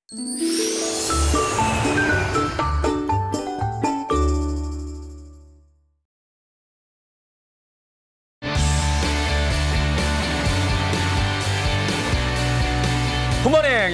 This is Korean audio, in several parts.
굿모닝,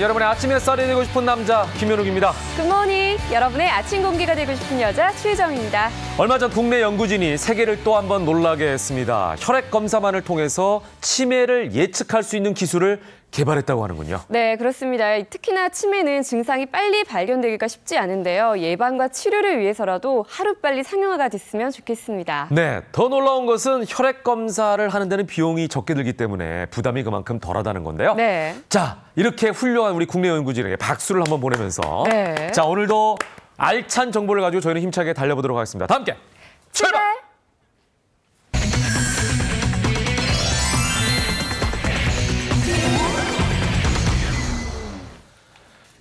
여러분의 아침 햇살이 되고 싶은 남자 김현욱입니다. 굿모닝, 여러분의 아침 공기가 되고 싶은 여자 최정입니다. 얼마 전 국내 연구진이 세계를 또 한 번 놀라게 했습니다. 혈액 검사만을 통해서 치매를 예측할 수 있는 기술을 개발했다고 하는군요. 네, 그렇습니다. 특히나 치매는 증상이 빨리 발견되기가 쉽지 않은데요. 예방과 치료를 위해서라도 하루빨리 상용화가 됐으면 좋겠습니다. 네, 더 놀라운 것은 혈액 검사를 하는 데는 비용이 적게 들기 때문에 부담이 그만큼 덜하다는 건데요. 네. 자, 이렇게 훌륭한 우리 국내 연구진에게 박수를 한번 보내면서 네. 자, 오늘도 알찬 정보를 가지고 저희는 힘차게 달려보도록 하겠습니다. 다 함께 출발!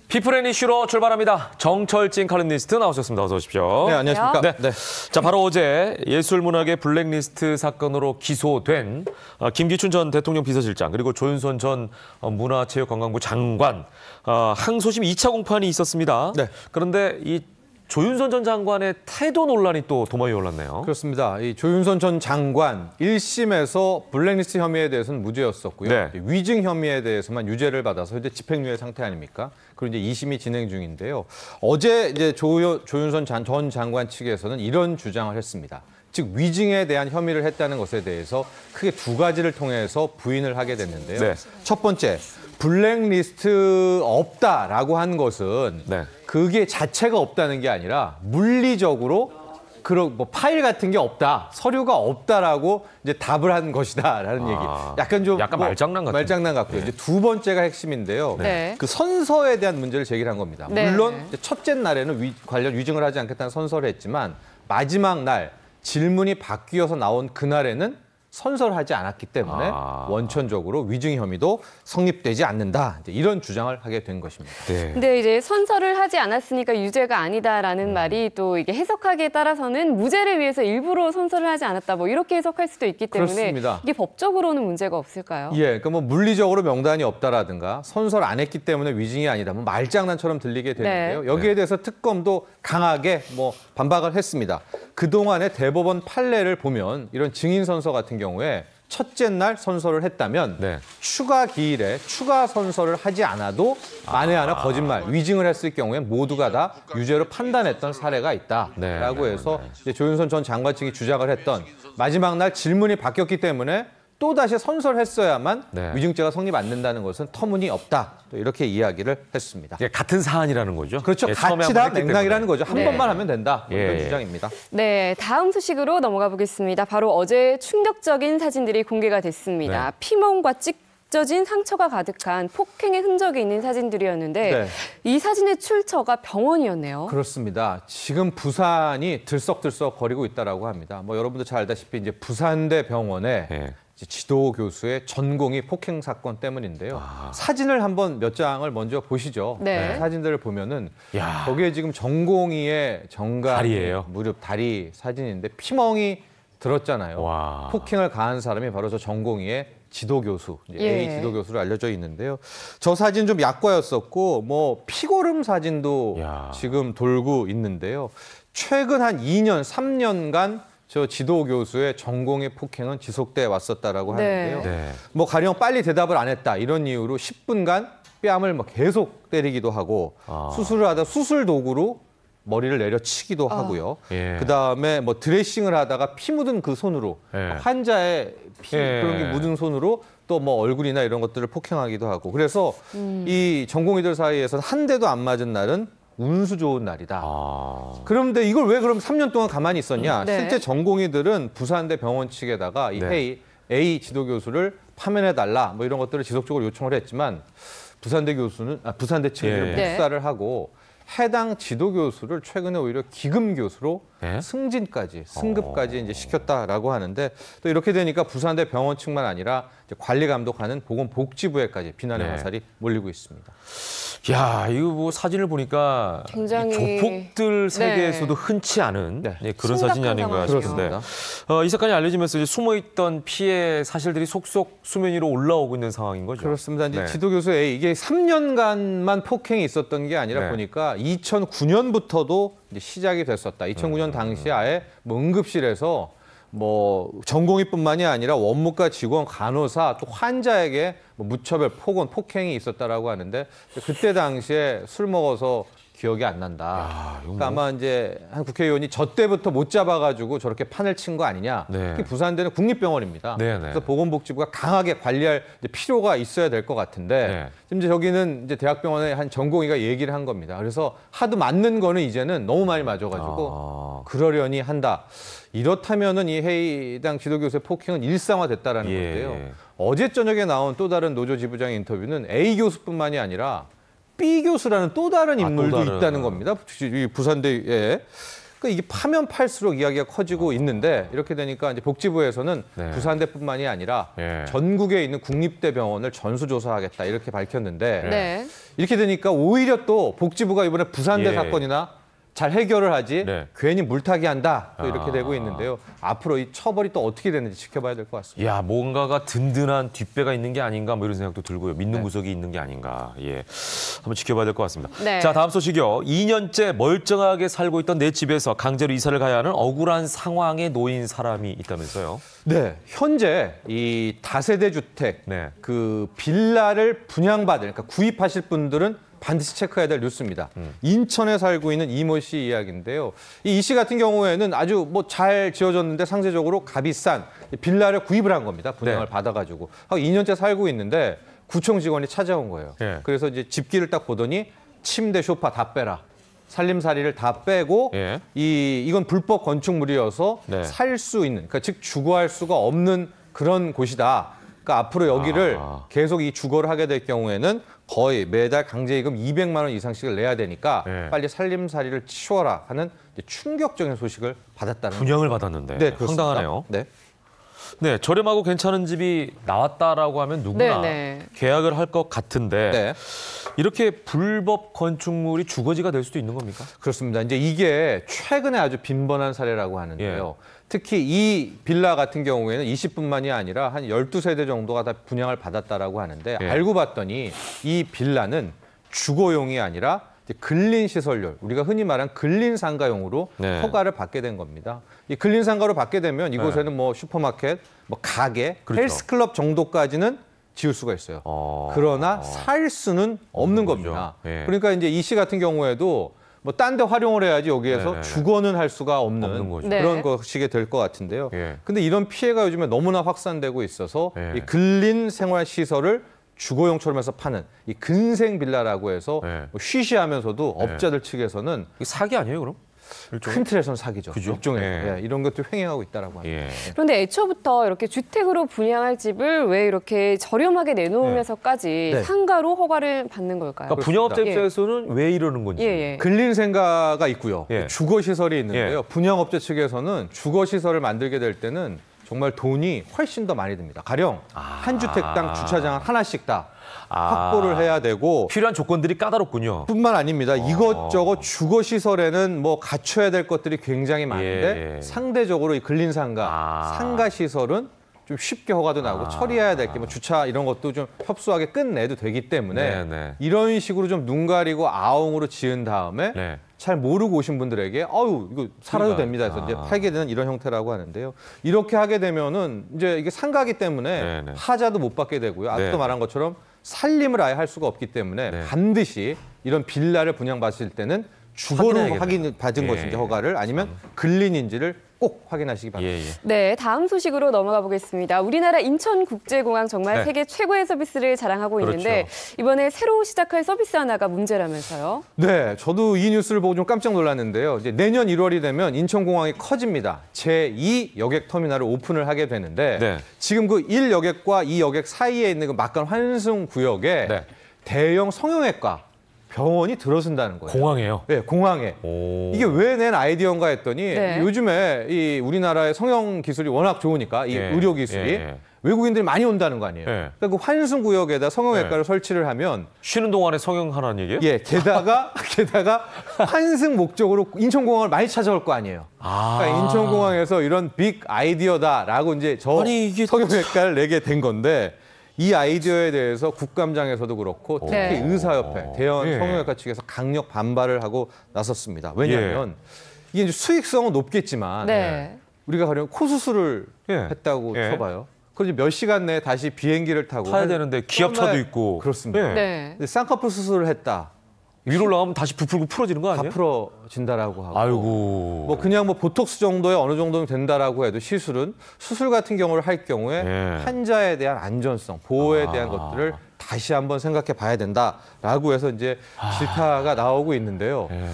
피플앤 이슈로 출발합니다. 정철진 칼럼니스트 나오셨습니다. 어서 오십시오. 네, 안녕하십니까. 네. 자, 바로 어제 예술문학의 블랙리스트 사건으로 기소된 김기춘 전 대통령 비서실장 그리고 조윤선 전 문화체육관광부 장관 항소심 2차 공판이 있었습니다. 네. 그런데 이 조윤선 전 장관의 태도 논란이 또 도마에 올랐네요. 그렇습니다. 이 조윤선 전 장관 1심에서 블랙리스트 혐의에 대해서는 무죄였었고요. 네. 위증 혐의에 대해서만 유죄를 받아서 현재 집행유예 상태 아닙니까? 그리고 이제 2심이 진행 중인데요. 어제 이제 조윤선 전 장관 측에서는 이런 주장을 했습니다. 즉 위증에 대한 혐의를 했다는 것에 대해서 크게 두 가지를 통해서 부인을 하게 됐는데요. 네. 첫 번째, 블랙리스트 없다라고 한 것은 네. 그게 자체가 없다는 게 아니라 물리적으로 그런 뭐 파일 같은 게 없다, 서류가 없다라고 이제 답을 한 것이다라는 얘기. 약간 좀 약간 말장난 같은. 말장난 같고요. 네. 이제 두 번째가 핵심인데요. 네. 그 선서에 대한 문제를 제기한 겁니다. 네. 물론 이제 첫째 날에는 관련 위증을 하지 않겠다는 선서를 했지만 마지막 날 질문이 바뀌어서 나온 그날에는 선서를 하지 않았기 때문에 원천적으로 위증 혐의도 성립되지 않는다. 이제 이런 주장을 하게 된 것입니다. 네. 근데 이제 선서를 하지 않았으니까 유죄가 아니다라는 말이 또 이게 해석하기에 따라서는 무죄를 위해서 일부러 선서를 하지 않았다. 뭐 이렇게 해석할 수도 있기 때문에 그렇습니다. 이게 법적으로는 문제가 없을까요? 예, 그러니까 뭐 물리적으로 명단이 없다라든가 선서를 안 했기 때문에 위증이 아니다. 뭐 말장난처럼 들리게 되는데요. 네. 여기에 대해서 특검도 강하게 뭐 반박을 했습니다. 그동안의 대법원 판례를 보면 이런 증인 선서 같은 경우에 첫째 날 선서를 했다면 네. 추가 기일에 추가 선서를 하지 않아도 만에 하나 거짓말, 위증을 했을 경우에 모두가 다 유죄로 판단했던 사례가 있다라고 해서 이제 조윤선 전 장관 측이 주장을 했던 마지막 날 질문이 바뀌었기 때문에 또다시 선서를 했어야만 위증죄가 성립 안 된다는 것은 터무니없다. 또 이렇게 이야기를 했습니다. 같은 사안이라는 거죠. 그렇죠. 예, 같이 다 맥락이라는 거죠. 한 네. 번만 하면 된다. 이런 주장입니다. 네, 다음 소식으로 넘어가 보겠습니다. 바로 어제 충격적인 사진들이 공개가 됐습니다. 네. 피멍과 찢어진 상처가 가득한 폭행의 흔적이 있는 사진들이었는데 네. 이 사진의 출처가 병원이었네요. 그렇습니다. 지금 부산이 들썩들썩 거리고 있다라고 합니다. 뭐 여러분도 잘 알다시피 이제 부산대 병원에 지도 교수의 전공이 폭행 사건 때문인데요. 사진을 한번 몇 장을 먼저 보시죠. 네. 사진들을 보면은 야. 거기에 지금 전공의의 정강, 다리예요. 무릎, 다리 사진인데 피멍이 들었잖아요. 와. 폭행을 가한 사람이 바로 저 전공의의 지도 교수, A 지도 교수로 알려져 있는데요. 저 사진 좀 약과였었고 뭐 피고름 사진도 지금 돌고 있는데요. 최근 한 2년, 3년간 저 지도 교수의 전공의 폭행은 지속돼 왔었다라고 하는데요. 네. 뭐 가령 빨리 대답을 안 했다 이런 이유로 10분간 뺨을 막 계속 때리기도 하고 수술을 하다 수술 도구로 머리를 내려치기도 하고요. 그다음에 뭐 드레싱을 하다가 피 묻은 그 손으로 환자의 피 그런 게 묻은 손으로 또 뭐 얼굴이나 이런 것들을 폭행하기도 하고 그래서 이 전공의들 사이에서는 한 대도 안 맞은 날은 운수 좋은 날이다. 그런데 이걸 왜 그럼 3년 동안 가만히 있었냐? 네. 실제 전공의들은 부산대 병원 측에다가 이 A 지도 교수를 파면해달라 뭐 이런 것들을 지속적으로 요청을 했지만 부산대 측은 묵살을 하고 해당 지도 교수를 최근에 오히려 기금 교수로 승진까지, 승급까지 이제 시켰다라고 하는데 또 이렇게 되니까 부산대 병원 측만 아니라 관리 감독하는 보건복지부에까지 비난의 네. 화살이 몰리고 있습니다. 야, 이거 뭐 사진을 보니까 굉장히- 이 조폭들 세계에서도 흔치 않은 네. 그런 심각한 사진이 아닌가 상황이에요. 싶은데 이 사건이 알려지면서 이제 숨어있던 피해 사실들이 속속 수면 위로 올라오고 있는 상황인 거죠. 그렇습니다. 이제 네. 지도교수 A 이게 3년간만 폭행이 있었던 게 아니라 네. 보니까 2009년부터도 이제 시작이 됐었다. 2009년 당시에 아예 뭐 응급실에서 뭐 전공의뿐만이 아니라 원무과 직원, 간호사 또 환자에게 뭐 무차별 폭언, 폭행이 있었다라고 하는데 그때 당시에 술 먹어서 기억이 안 난다. 이거 뭐- 그러니까 아마 이제 한 국회의원이 저 때부터 못 잡아가지고 저렇게 판을 친 거 아니냐. 네. 특히 부산대는 국립병원입니다. 네, 네. 그래서 보건복지부가 강하게 관리할 이제 필요가 있어야 될 것 같은데 네. 지금 이제 저기는 이제 대학병원의 한 전공의가 얘기를 한 겁니다. 그래서 하도 맞는 거는 이제는 너무 많이 맞아가지고 그러려니 한다. 이렇다면은 이 해당 지도교수의 폭행은 일상화됐다라는 예, 건데요. 예. 어제 저녁에 나온 또 다른 노조 지부장의 인터뷰는 A 교수뿐만이 아니라 B 교수라는 또 다른 인물도 또 다른. 있다는 겁니다. 이 부산대에. 그러니까 이게 파면 팔수록 이야기가 커지고 있는데 이렇게 되니까 이제 복지부에서는 네. 부산대뿐만이 아니라 예. 전국에 있는 국립대 병원을 전수조사하겠다 이렇게 밝혔는데 네. 이렇게 되니까 오히려 또 복지부가 이번에 부산대 예. 사건이나 잘 해결을 하지 네. 괜히 물타기 한다 또 이렇게 아. 되고 있는데요. 앞으로 이 처벌이 또 어떻게 되는지 지켜봐야 될 것 같습니다. 야, 뭔가가 든든한 뒷배가 있는 게 아닌가 뭐 이런 생각도 들고요. 믿는 네. 구석이 있는 게 아닌가. 예. 한번 지켜봐야 될 것 같습니다. 네. 자, 다음 소식이요. 2년째 멀쩡하게 살고 있던 내 집에서 강제로 이사를 가야 하는 억울한 상황에 놓인 사람이 있다면서요. 네, 현재 이 다세대 주택 네. 그 빌라를 분양받을 그러니까 구입하실 분들은 반드시 체크해야 될 뉴스입니다. 인천에 살고 있는 이모 씨 이야기인데요. 이 씨 같은 경우에는 아주 뭐 잘 지어졌는데 상대적으로 값이 싼 빌라를 구입을 한 겁니다. 분양을 네. 받아가지고 2년째 살고 있는데 구청 직원이 찾아온 거예요. 네. 그래서 이제 집기를 딱 보더니 침대, 소파 다 빼라. 살림살이를 다 빼고 예. 이건 불법 건축물이어서 네. 살 수 있는, 그러니까 즉 주거할 수가 없는 그런 곳이다. 그러니까 앞으로 여기를 계속 이 주거를 하게 될 경우에는 거의 매달 강제이금 200만 원 이상씩을 내야 되니까 네. 빨리 살림살이를 치워라 하는 이제 충격적인 소식을 받았다는. 분양을 받았는데 그렇습니다. 황당하네요. 네. 네, 저렴하고 괜찮은 집이 나왔다라고 하면 누구나 네, 네. 계약을 할 것 같은데 네. 이렇게 불법 건축물이 주거지가 될 수도 있는 겁니까? 그렇습니다. 이제 이게 최근에 아주 빈번한 사례라고 하는데요. 예. 특히 이 빌라 같은 경우에는 20뿐만이 아니라 한 12세대 정도가 다 분양을 받았다라고 하는데 예. 알고 봤더니 이 빌라는 주거용이 아니라 이제 근린시설용, 우리가 흔히 말하는 근린상가용으로 네. 허가를 받게 된 겁니다. 이 근린상가로 받게 되면 이곳에는 뭐 슈퍼마켓, 뭐 가게, 그렇죠. 헬스클럽 정도까지는 지을 수가 있어요. 그러나 살 수는 없는 거죠. 겁니다. 예. 그러니까 이제 이 씨 같은 경우에도 뭐 딴 데 활용을 해야지 여기에서 네네네. 주거는 할 수가 없는 없는 거죠. 네. 그런 것이게 될 것 같은데요. 예. 근데 이런 피해가 요즘에 너무나 확산되고 있어서 예. 이 근린 생활 시설을 주거용처럼 해서 파는 이 근생 빌라라고 해서 예. 뭐 쉬쉬하면서도 업자들 측에서는 이게 사기 아니에요, 그럼? 일종의? 큰 틀에서는 사기죠. 그죠? 일종의 예. 이런 것들 횡행하고 있다라고 합니다. 예. 그런데 애초부터 이렇게 주택으로 분양할 집을 왜 이렇게 저렴하게 내놓으면서까지 네. 상가로 허가를 받는 걸까요? 그러니까 분양업체에서는 왜 이러는 건지. 예, 예. 근린 생가가 있고요. 예. 주거 시설이 있는데요. 예. 분양업체 측에서는 주거 시설을 만들게 될 때는 정말 돈이 훨씬 더 많이 듭니다. 가령 한 주택당 주차장 하나씩 다 확보를 해야 되고 필요한 조건들이 까다롭군요. 뿐만 아닙니다. 이것저것 주거 시설에는 뭐 갖춰야 될 것들이 굉장히 많은데 예. 상대적으로 이 근린상가, 상가 시설은 좀 쉽게 허가도 나고 처리해야 될 게 뭐 주차 이런 것도 좀 협소하게 끝내도 되기 때문에 네. 이런 식으로 좀 눈 가리고 아웅으로 지은 다음에 네. 잘 모르고 오신 분들에게 아유 이거 살아도 그러니까. 됩니다 해서 이제 팔게 되는 이런 형태라고 하는데요. 이렇게 하게 되면은 이제 이게 상가기 때문에 네네. 하자도 못 받게 되고요. 아까도 네. 말한 것처럼 살림을 아예 할 수가 없기 때문에 네. 반드시 이런 빌라를 분양받으실 때는 주거로 확인해야겠네요. 확인 받은 예. 것인지 허가를 아니면 근린인지를 꼭 확인하시기 바랍니다. 예, 예. 네, 다음 소식으로 넘어가 보겠습니다. 우리나라 인천국제공항 정말 네. 세계 최고의 서비스를 자랑하고 있는데 그렇죠. 이번에 새로 시작할 서비스 하나가 문제라면서요? 네, 저도 이 뉴스를 보고 좀 깜짝 놀랐는데요. 이제 내년 1월이 되면 인천공항이 커집니다. 제2 여객 터미널을 오픈을 하게 되는데 네. 지금 그 1여객과 2여객 사이에 있는 그 막간 환승 구역에 네. 대형 성형외과 병원이 들어선다는 거예요. 공항에요? 네, 공항에. 오. 이게 왜 낸 아이디어인가 했더니 네. 요즘에 이 우리나라의 성형 기술이 워낙 좋으니까 이 예. 의료 기술이 예. 외국인들이 외국인들이 많이 온다는 거 아니에요. 예. 그러니까 그 환승 구역에다 성형외과를 설치를 하면 쉬는 동안에 성형하라는 얘기예요? 예, 게다가 환승 목적으로 인천공항을 많이 찾아올 거 아니에요. 그러니까 인천공항에서 이런 빅 아이디어다라고 이제 아니, 이게 성형외과를 내게 된 건데 이 아이디어에 대해서 국감장에서도 그렇고 특히 네. 의사협회, 대형 예. 성형외과 측에서 강력 반발을 하고 나섰습니다. 왜냐하면 이게 이제 수익성은 높겠지만 네. 우리가 가령 코 수술을 예. 했다고 예. 쳐봐요. 그럼 몇 시간 내에 다시 비행기를 타고 타야 되는데 기압차도 얼마나- 있고. 그렇습니다. 예. 네. 근데 쌍꺼풀 수술을 했다. 위로 나가면 다시 부풀고 풀어지는 거 다 아니에요? 풀어진다라고 하고 아이고. 뭐 그냥 뭐 보톡스 정도에 어느 정도는 된다라고 해도 시술은 수술 같은 경우를 할 경우에 예. 환자에 대한 안전성, 보호에 대한 것들을 다시 한번 생각해 봐야 된다라고 해서 이제 질타가 나오고 있는데요. 예.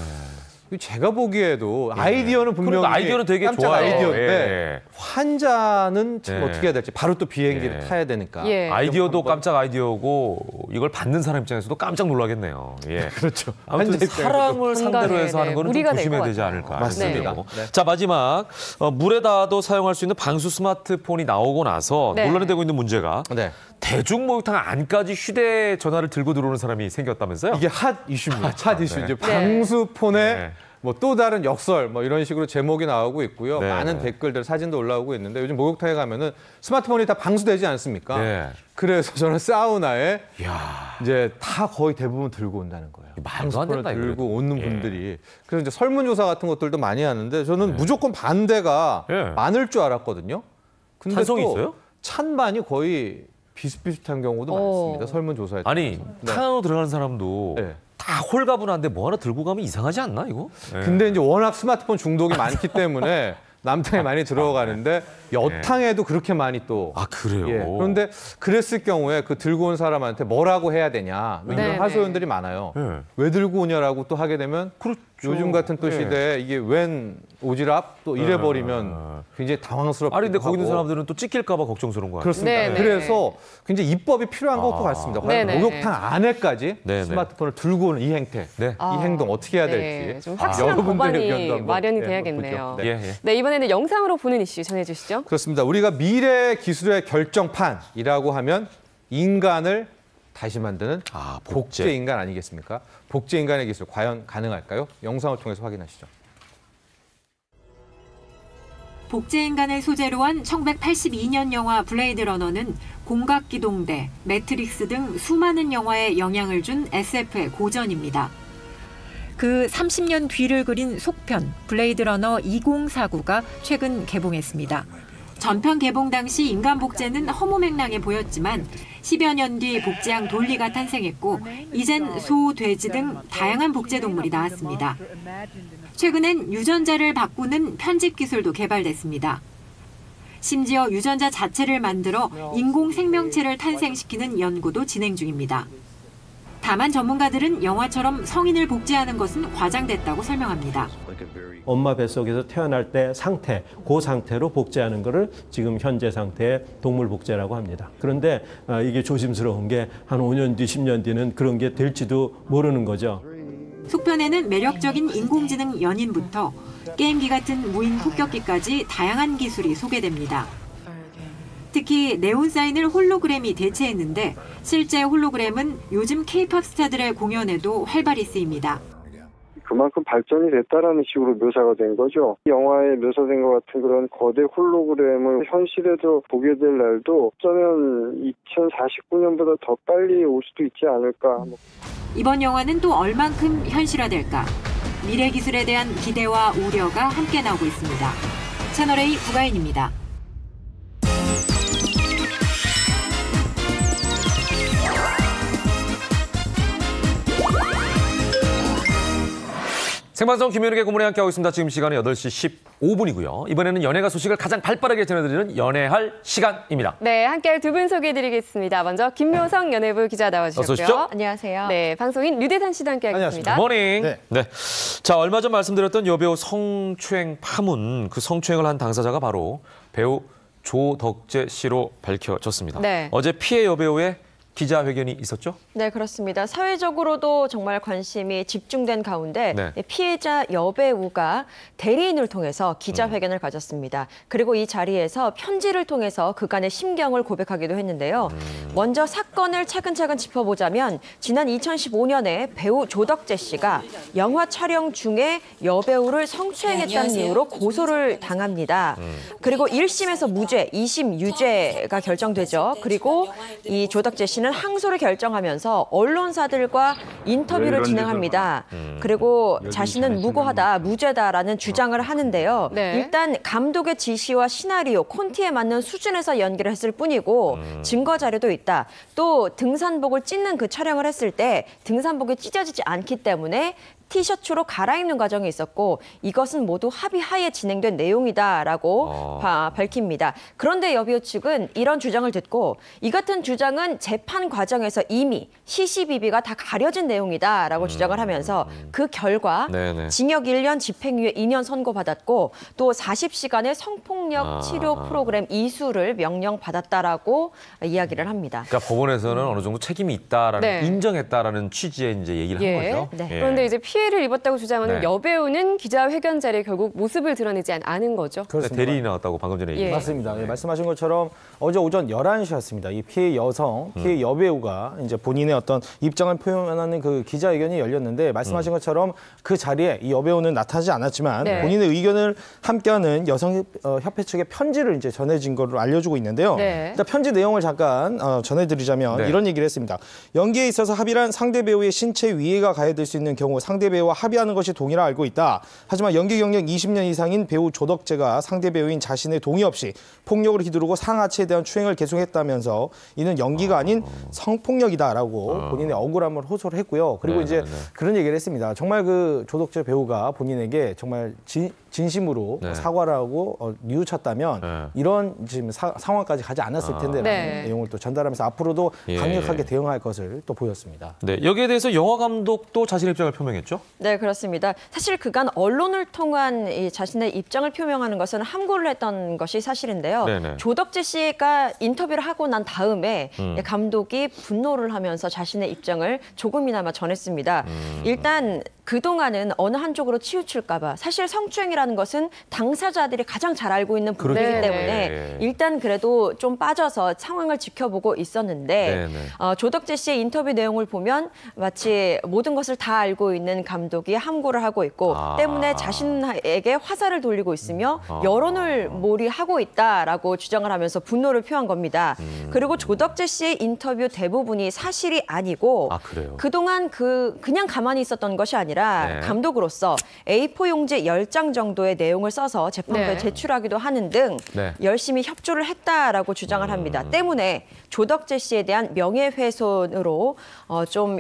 제가 보기에도 아이디어는 분명히 그러니까 아이디어는 되게 깜짝 좋아요. 아이디어인데 예. 환자는 참 예. 어떻게 해야 될지 바로 또 비행기를 예. 타야 되니까. 예. 아이디어도 깜짝 아이디어고 이걸 받는 사람 입장에서도 깜짝 놀라겠네요. 예. 그렇죠. 아무튼 환자 입장에서도. 사람을 상대로 건강에, 해서 하는 네, 거는 좀 무리가 될 조심해야 것 되지 같아요. 않을까 맞습니다. 싶네요. 네. 자, 마지막 물에다도 사용할 수 있는 방수 스마트폰이 나오고 나서 네. 논란이 되고 있는 문제가 네. 대중 목욕탕 안까지 휴대전화를 들고 들어오는 사람이 생겼다면서요? 이게 핫 이슈입니다. 핫 이슈. 이제 네. 방수폰에 네. 뭐 또 다른 역설 뭐 이런 식으로 제목이 나오고 있고요. 네. 많은 댓글들, 사진도 올라오고 있는데 요즘 목욕탕에 가면은 스마트폰이 다 방수되지 않습니까? 네. 그래서 저는 사우나에 이야. 이제 다 거의 대부분 들고 온다는 거예요. 말도 안 방수폰을 된다, 들고 이거. 오는 예. 분들이. 그래서 이제 설문조사 같은 것들도 많이 하는데 저는 무조건 반대가 예. 많을 줄 알았거든요. 근데 찬성이 또 있어요? 찬반이 거의 비슷비슷한 경우도 많습니다. 설문조사에. 아니 네. 탕 안으로 들어가는 사람도 네. 다 홀가분한데 뭐 하나 들고 가면 이상하지 않나 이거? 네. 근데 이제 워낙 스마트폰 중독이 많기 때문에 남탕에 많이 들어가는데 여탕에도 그렇게 많이 또. 아 그래요? 예. 그런데 그랬을 경우에 그 들고 온 사람한테 뭐라고 해야 되냐 뭐 이런 네, 하소연들이 많아요. 네. 왜 들고 오냐라고 또 하게 되면 그렇죠. 요즘 같은 또 예. 시대에 이게 웬 오지랖 또 이래버리면 굉장히 당황스럽기도 아니 근데 거기 있는 하고. 사람들은 또 찍힐까봐 걱정스러운 거야. 그렇습니다. 네, 네. 그래서 굉장히 입법이 필요한 것도 같습니다. 과연 네, 네. 목욕탕 안에까지 네, 네. 스마트폰을 들고 오는 이 행태, 네. 이 행동 어떻게 해야 네, 될지 좀 확실한 여러분들의 의견도 법안이 한번, 마련이 네, 돼야겠네요. 한번 보죠. 예, 네. 예. 네, 이번에는 영상으로 보는 이슈 전해주시죠. 그렇습니다. 우리가 미래 기술의 결정판이라고 하면 인간을 다시 만드는 복제 인간 아니겠습니까? 복제 인간의 기술 과연 가능할까요? 영상을 통해서 확인하시죠. 복제 인간을 소재로 한 1982년 영화 블레이드 러너는 공각기동대, 매트릭스 등 수많은 영화에 영향을 준 SF의 고전입니다. 그 30년 뒤를 그린 속편 블레이드 러너 2049가 최근 개봉했습니다. 전편 개봉 당시 인간 복제는 허무맹랑해 보였지만 10여 년 뒤 복제한 돌리가 탄생했고 이젠 소, 돼지 등 다양한 복제 동물이 나왔습니다. 최근엔 유전자를 바꾸는 편집 기술도 개발됐습니다. 심지어 유전자 자체를 만들어 인공 생명체를 탄생시키는 연구도 진행 중입니다. 다만 전문가들은 영화처럼 성인을 복제하는 것은 과장됐다고 설명합니다. 엄마 뱃속에서 태어날 때 상태, 그 상태로 복제하는 것을 지금 현재 상태의 동물 복제라고 합니다. 그런데 이게 조심스러운 게 한 5년 뒤, 10년 뒤는 그런 게 될지도 모르는 거죠. 속편에는 매력적인 인공지능 연인부터 게임기 같은 무인 폭격기까지 다양한 기술이 소개됩니다. 특히 네온사인을 홀로그램이 대체했는데 실제 홀로그램은 요즘 K-팝 스타들의 공연에도 활발히 쓰입니다. 그만큼 발전이 됐다라는 식으로 묘사가 된 거죠. 영화에 묘사된 것 같은 그런 거대 홀로그램을 현실에도 보게 될 날도 어쩌면 2049년보다 더 빨리 올 수도 있지 않을까. 이번 영화는 또 얼만큼 현실화될까? 미래 기술에 대한 기대와 우려가 함께 나오고 있습니다. 채널A 구가인입니다. 생방송 김현욱의 고문에 함께하고 있습니다. 지금 시간은 8시 15분이고요. 이번에는 연예가 소식을 가장 발빠르게 전해드리는 연예할 시간입니다. 네, 함께할 두 분 소개해드리겠습니다. 먼저 김묘성 연예부 기자 나와주셨고요. 어서 오십시오. 안녕하세요. 네, 방송인 류대산 씨도 함께하겠습니다. 모닝. 네. 네. 자, 얼마 전 말씀드렸던 여배우 성추행 파문, 그 성추행을 한 당사자가 바로 배우 조덕재 씨로 밝혀졌습니다. 네. 어제 피해 여배우의 기자회견이 있었죠? 네, 그렇습니다. 사회적으로도 정말 관심이 집중된 가운데 네. 피해자 여배우가 대리인을 통해서 기자회견을 가졌습니다. 그리고 이 자리에서 편지를 통해서 그간의 심경을 고백하기도 했는데요. 먼저 사건을 차근차근 짚어보자면 지난 2015년에 배우 조덕재 씨가 영화 촬영 중에 여배우를 성추행했다는 이유로 고소를 당합니다. 그리고 1심에서 무죄, 2심 유죄가 결정되죠. 그리고 이 조덕재 씨는 항소를 결정하면서 언론사들과 인터뷰를 진행합니다. 그리고 자신은 무고하다, 무죄다라는 주장을 하는데요. 네. 일단 감독의 지시와 시나리오, 콘티에 맞는 수준에서 연기를 했을 뿐이고 증거 자료도 있다. 또 등산복을 찢는 그 촬영을 했을 때 등산복이 찢어지지 않기 때문에 티셔츠로 갈아입는 과정이 있었고 이것은 모두 합의하에 진행된 내용이다라고 밝힙니다. 그런데 여배우 측은 이런 주장을 듣고 이 같은 주장은 재판 과정에서 이미 시시비비가 다 가려진 내용이다라고 주장을 하면서 그 결과 네네. 징역 1년 집행유예 2년 선고받았고 또 40시간의 성폭력 치료 프로그램 이수를 명령받았다라고 이야기를 합니다. 그러니까 법원에서는 어느 정도 책임이 있다라는 네. 인정했다라는 취지의 이제 얘기를 한 거죠. 네. 예. 그런데 이제 피해를 입었다고 주장하는 네. 여배우는 기자회견 자리에 결국 모습을 드러내지 않은 거죠. 그러니까 대리인이 나왔다고 방금 전에 얘기했죠. 맞습니다. 예, 말씀하신 것처럼 어제 오전 11시였습니다. 이 피해 여성, 피해 여배우가 이제 본인의 어떤 입장을 표현하는 그 기자회견이 열렸는데 말씀하신 것처럼 그 자리에 이 여배우는 나타나지 않았지만 네. 본인의 의견을 함께하는 여성협회 측의 편지를 이제 전해진 걸로 알려주고 있는데요. 네. 일단 편지 내용을 잠깐 전해드리자면 네. 이런 얘기를 했습니다. 연기에 있어서 합의란 상대 배우의 신체 위해가 가해될 수 있는 경우 상대 배우와 합의하는 것이 동의라 알고 있다. 하지만 연기 경력 20년 이상인 배우 조덕재가 상대 배우인 자신의 동의 없이 폭력을 휘두르고 상하체에 대한 추행을 계속했다면서 이는 연기가 아닌 성폭력이다라고 본인의 억울함을 호소를 했고요. 그리고 이제 그런 얘기를 했습니다. 정말 그 조덕재 배우가 본인에게 정말 진심으로 네. 사과를 하고 뉘우쳤다면 이런 지금 상황까지 가지 않았을 텐데라는 네. 내용을 또 전달하면서 앞으로도 예. 강력하게 대응할 것을 또 보였습니다. 네, 여기에 대해서 영화 감독도 자신의 입장을 표명했죠? 네, 그렇습니다. 사실 그간 언론을 통한 이 자신의 입장을 표명하는 것은 함구를 했던 것이 사실인데요. 네네. 조덕재 씨가 인터뷰를 하고 난 다음에 감독이 분노를 하면서 자신의 입장을 조금이나마 전했습니다. 일단 그동안은 어느 한쪽으로 치우칠까 봐 사실 성추행이라는 것은 당사자들이 가장 잘 알고 있는 부분이기 그렇죠. 때문에 네. 일단 그래도 좀 빠져서 상황을 지켜보고 있었는데 네네. 조덕재 씨의 인터뷰 내용을 보면 마치 모든 것을 다 알고 있는 감독이 함구를 하고 있고 때문에 자신에게 화살을 돌리고 있으며 여론을 몰이하고 있다라고 주장을 하면서 분노를 표한 겁니다. 그리고 조덕재 씨의 인터뷰 대부분이 사실이 아니고 그래요? 그동안 그냥 가만히 있었던 것이 아니라 네. 감독으로서 A4 용지 10장 정도의 내용을 써서 재판부에 네. 제출하기도 하는 등 네. 열심히 협조를 했다라고 주장을 합니다. 때문에 조덕재 씨에 대한 명예훼손으로 좀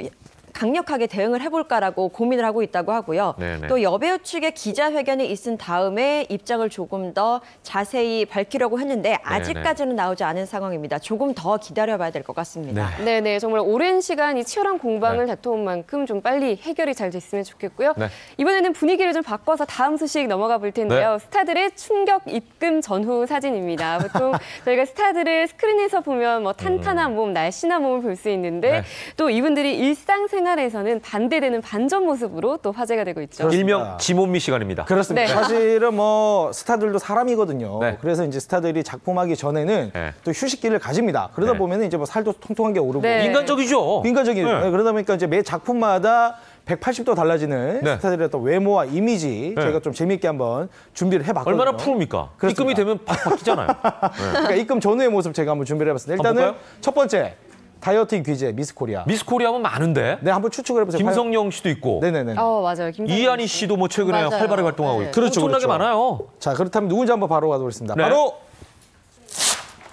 강력하게 대응을 해볼까라고 고민을 하고 있다고 하고요. 네네. 또 여배우 측의 기자회견이 있은 다음에 입장을 조금 더 자세히 밝히려고 했는데 아직까지는 나오지 않은 상황입니다. 조금 더 기다려봐야 될 것 같습니다. 네네, 정말 오랜 시간 이 치열한 공방을 다퉈온 만큼 좀 빨리 해결이 잘 됐으면 좋겠고요. 네. 이번에는 분위기를 좀 바꿔서 다음 소식 넘어가 볼 텐데요. 네. 스타들의 충격 입금 전후 사진입니다. 보통 저희가 스타들을 스크린에서 보면 뭐 탄탄한 몸, 날씬한 몸을 볼 수 있는데 네. 또 이분들이 일상생활에서는 반대되는 반전 모습으로 또 화제가 되고 있죠. 일명 지몬미 시간입니다. 그렇습니다. 네. 사실은 뭐 스타들도 사람이거든요. 네. 그래서 이제 스타들이 작품하기 전에는 네. 또 휴식기를 가집니다. 그러다 네. 보면 이제 뭐 살도 통통한 게 오르고 네. 인간적이죠. 인간적인 네. 그러다 보니까 이제 매 작품마다 180도 달라지는 네. 스타들의 어떤 외모와 이미지 네. 저희가 좀 재미있게 한번 준비를 해봤거든요. 얼마나 푸릅니까? 그렇습니다. 입금이 되면 팍 바뀌잖아요. 그러니까 입금 전후의 모습 제가 한번 준비를 해봤습니다. 한번 일단은 볼까요? 첫 번째 다이어트 귀재 미스 코리아. 미스 코리아 하면 많은데. 네, 한번 추측을 해보세요. 김성령 씨도 있고. 네네네. 맞아요. 이한희 씨도 뭐 최근에 맞아요. 활발하게 활동하고 네. 있고. 그렇죠, 엄청나게 그렇죠. 많아요. 자, 그렇다면 누군지 한번 바로 가보겠습니다. 네. 바로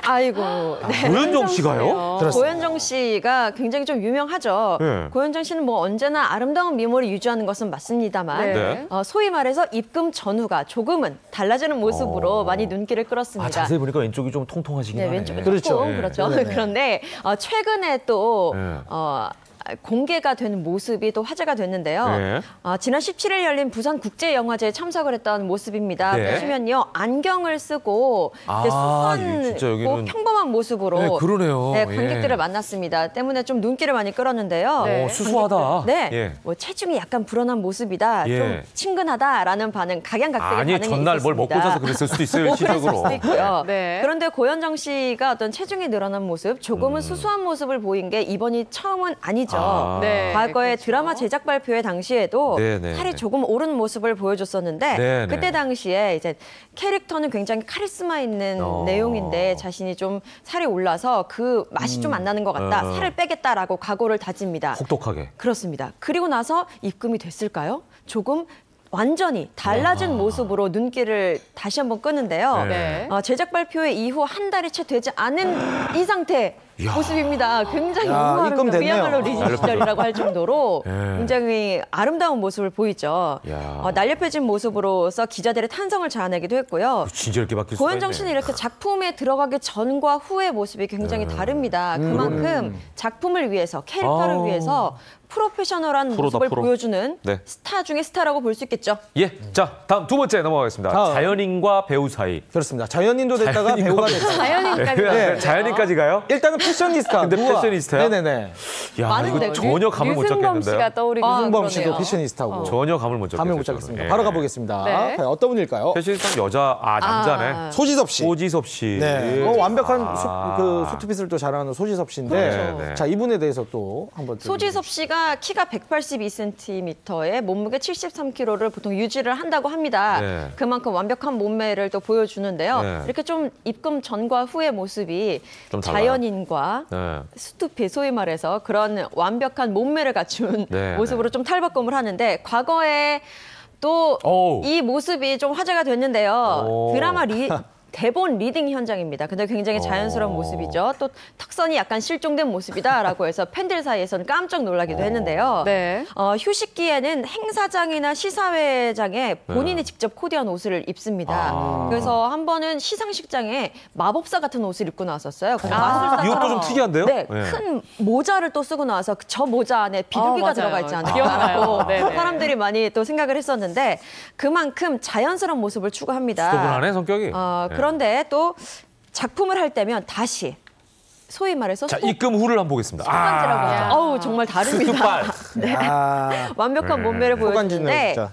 아이고, 네. 고현정 씨가요? 그렇습니다. 고현정 씨가 굉장히 좀 유명하죠. 네. 고현정 씨는 뭐 언제나 아름다운 미모를 유지하는 것은 맞습니다만 네. 소위 말해서 입금 전후가 조금은 달라지는 모습으로 많이 눈길을 끌었습니다. 자세히 보니까 왼쪽이 좀 통통하시긴 네, 하네. 왼쪽이 그렇죠. 조금 네. 그렇죠. 네네. 그런데 최근에 또 네. 공개가 되는 모습이 또 화제가 됐는데요. 네. 지난 17일 열린 부산국제영화제에 참석을 했던 모습입니다. 네. 보시면요. 안경을 쓰고 진짜 여기는 수선고 평범한 모습으로 네, 그러네요. 네, 관객들을 만났습니다. 때문에 좀 눈길을 많이 끌었는데요. 네. 수수하다. 네, 예. 뭐 체중이 약간 불어난 모습이다. 예. 좀 친근하다라는 반응, 각양각색의 아니 반응이 전날 뭘 있었습니다. 먹고 자서 그랬을 수도 있어요. 그랬을 시적으로. 수도 있고요. 네. 그런데 고현정 씨가 어떤 체중이 늘어난 모습, 조금은 수수한 모습을 보인 게 이번이 처음은 아니죠. 네, 과거에 그렇죠. 드라마 제작 발표회 당시에도 네. 살이 조금 오른 모습을 보여줬었는데 네. 그때 당시에 이제 캐릭터는 굉장히 카리스마 있는 내용인데 자신이 좀 살이 올라서 그 맛이 좀 안 나는 것 같다. 살을 빼겠다라고 각오를 다집니다. 혹독하게. 그렇습니다. 그리고 나서 입금이 됐을까요? 조금 완전히 달라진 모습으로 눈길을 다시 한번 끄는데요. 네. 제작 발표회 이후 한 달이 채 되지 않은 이 상태 모습입니다. 굉장히 야, 입금됐네요. 그야말로 리즈 시절이라고 할 정도로 네. 굉장히 아름다운 모습을 보이죠. 야. 날렵해진 모습으로서 기자들의 탄성을 자아내기도 했고요. 진짜 이렇게 바뀔 수가 고현정 씨는 이렇게 작품에 들어가기 전과 후의 모습이 굉장히 다릅니다. 그만큼 작품을 위해서, 캐릭터를 위해서 프로페셔널한 프로다, 모습을 프로. 보여주는 네. 스타 중의 스타라고 볼 수 있겠죠. 예. 자, 다음 두 번째 넘어가겠습니다. 다음. 자연인과 배우 사이. 그렇습니다. 자연인도 됐다가 배우가 됐다. 자연인까지. 네. 자연인까지 가요? 일단은 패셔니스타. 근데 우와. 패셔니스타요? 네네네. 야, 많은데, 이거 전혀 감을 못 류승범 잡겠는데요. 씨가 떠오르기 홍범 씨도 그러네요. 패셔니스타고. 전혀 감을 못 잡겠어요. 감을 못 잡겠습니다. 저는. 바로 예. 가보겠습니다. 네. 과연 어떤 분일까요? 패셔니스타 여자, 남자네. 소지섭 씨. 소지섭 씨. 네, 예. 완벽한 수트핏을 또 자랑하는 소지섭 씨인데, 그렇죠. 네. 자 이분에 대해서 또 한번 소지섭 씨가 키가 182cm에 몸무게 73kg를 보통 유지를 한다고 합니다. 네. 그만큼 완벽한 몸매를 또 보여주는데요. 네. 이렇게 좀 입금 전과 후의 모습이 좀 달라요. 자연인과 네. 수투피 소위 말해서 그런 완벽한 몸매를 갖춘 네, 모습으로 좀 탈바꿈을 하는데 과거에 또 오우. 이 모습이 좀 화제가 됐는데요. 오. 드라마 대본 리딩 현장입니다. 근데 굉장히 자연스러운 모습이죠. 또 턱선이 약간 실종된 모습이다라고 해서 팬들 사이에서는 깜짝 놀라기도 했는데요. 네. 휴식기에는 행사장이나 시사회장에 본인이 직접 코디한 옷을 입습니다. 그래서 한 번은 시상식장에 마법사 같은 옷을 입고 나왔었어요. 그래서 마술사처럼 이것도 좀 특이한데요? 네, 네. 큰 모자를 또 쓰고 나와서 저 모자 안에 비둘기가 맞아요. 들어가 있지 않을까라고 귀엽나요? 네네. 사람들이 많이 또 생각을 했었는데 그만큼 자연스러운 모습을 추구합니다. 수도분하네 성격이. 네. 그런데 또 작품을 할 때면 다시 소위 말해서 자, 입금 후를 한번 보겠습니다. 소간지라고 하죠. 어우 정말 다릅니다. 쑥발. 아, 완벽한 몸매를 소간지는 보여주는데 진짜.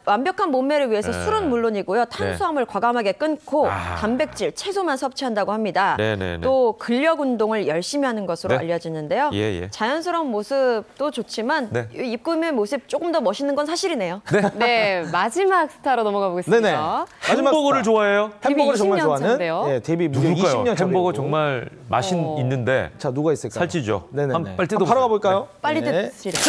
완벽한 몸매를 위해서 술은 물론이고요. 탄수화물 과감하게 끊고 아. 단백질, 채소만 섭취한다고 합니다. 네네네. 또 근력 운동을 열심히 하는 것으로 네. 알려지는데요. 예. 자연스러운 모습도 좋지만 네. 이 입금의 모습 조금 더 멋있는 건 사실이네요. 네, 마지막 스타로 넘어가 보겠습니다. 네네. 마지막 햄버거를 스타. 좋아해요? 햄버거를 정말 20년 좋아하는 차인데요? 예, 데뷔 무려 누굴까요? 20년 차 햄버거 배우고. 정말 맛은 있는데 자 누가 있을까요? 살찌죠. 네네네. 한번 빨리 한번 바로 가볼까요? 빨리 네. 드시래요.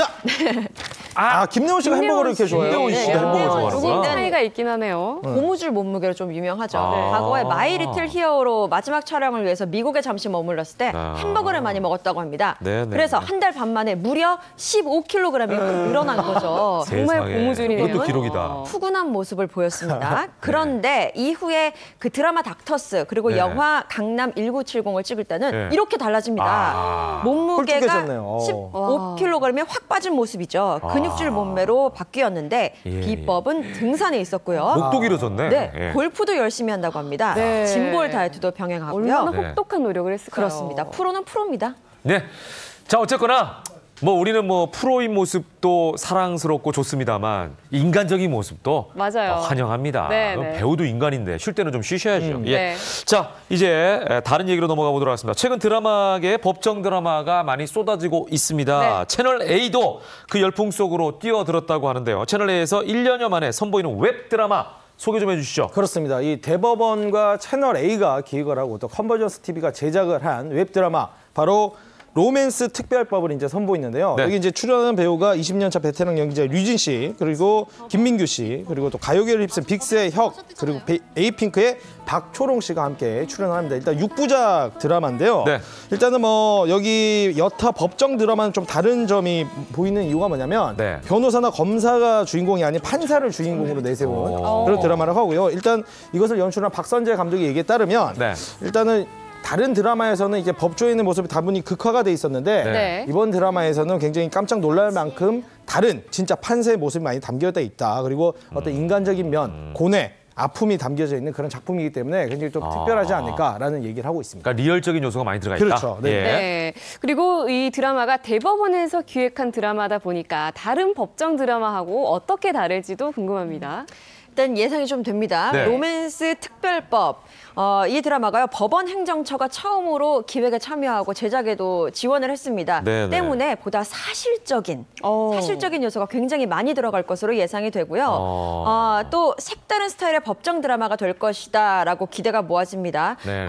자, 김래원 씨가 햄버거를 이렇게 좋아해요. 김래원 씨가 햄버거 좋아하는구나. 조금 차이가 있긴 하네요. 고무줄 몸무게로 좀 유명하죠. 아. 과거에 마이 리틀 히어로 마지막 촬영을 위해서 미국에 잠시 머물렀을 때 아. 햄버거를 많이 먹었다고 합니다. 네네. 그래서 한 달 반 만에 무려 15kg이 늘어난 거죠. 정말 세상에. 고무줄이네요. 이것도 기록이다. 푸근한 모습을 보였습니다. 그런데 이후에 그 드라마 닥터스 그리고 네. 영화 강남 1970을 찍을 때는 네. 이렇게 달라집니다. 아. 몸무게가 홀쭉해졌네요. 15kg에 확 빠진 모습이죠. 근육질 몸매로 바뀌었는데 예, 비법은 등산에 있었고요. 목도 길어졌네. 네, 예. 골프도 열심히 한다고 합니다. 네. 짐볼 다이어트도 병행하고요. 얼마나 네. 혹독한 노력을 했을까요? 그렇습니다. 프로는 프로입니다. 네. 자, 어쨌거나 뭐 우리는 뭐 프로인 모습도 사랑스럽고 좋습니다만 인간적인 모습도 맞아요. 환영합니다. 네, 네. 배우도 인간인데 쉴 때는 좀 쉬셔야죠. 예. 네. 자, 이제 다른 얘기로 넘어가 보도록 하겠습니다. 최근 드라마계에 법정 드라마가 많이 쏟아지고 있습니다. 네. 채널 A도 그 열풍 속으로 뛰어들었다고 하는데요. 채널 A에서 1년여 만에 선보이는 웹 드라마 소개 좀 해주시죠. 그렇습니다. 이 대법원과 채널 A가 기획을 하고 또 컨버전스 TV가 제작을 한 웹드라마 바로 로맨스 특별법을 이제 선보이는데요. 네. 여기 이제 출연하는 배우가 20년차 베테랑 연기자 류진 씨, 그리고 김민규 씨, 그리고 또 가요계를 휩쓴 빅스의 혁, 그리고 에이핑크의 박초롱 씨가 함께 출연합니다. 일단 6부작 드라마인데요. 네. 일단은 뭐 여기 여타 법정 드라마는 좀 다른 점이 보이는 이유가 뭐냐면 네. 변호사나 검사가 주인공이 아닌 판사를 주인공으로 내세운 그런 드라마를 하고요. 일단 이것을 연출한 박선재 감독의 얘기에 따르면 네. 일단은 다른 드라마에서는 이제 법조에 있는 모습이 다분히 극화가 돼 있었는데 네. 이번 드라마에서는 굉장히 깜짝 놀랄 만큼 다른 진짜 판사의 모습이 많이 담겨져 있다. 그리고 어떤 인간적인 면, 고뇌, 아픔이 담겨져 있는 그런 작품이기 때문에 굉장히 좀 특별하지 않을까라는 얘기를 하고 있습니다. 그러니까 리얼적인 요소가 많이 들어가 있다. 그렇죠. 네. 예. 네. 그리고 이 드라마가 대법원에서 기획한 드라마다 보니까 다른 법정 드라마하고 어떻게 다를지도 궁금합니다. 일단 예상이 좀 됩니다. 네. 로맨스 특별법. 이 드라마가요, 법원 행정처가 처음으로 기획에 참여하고 제작에도 지원을 했습니다. 네, 네. 때문에 보다 사실적인 요소가 굉장히 많이 들어갈 것으로 예상이 되고요. 또 색다른 스타일의 법정 드라마가 될 것이다라고 기대가 모아집니다. 네.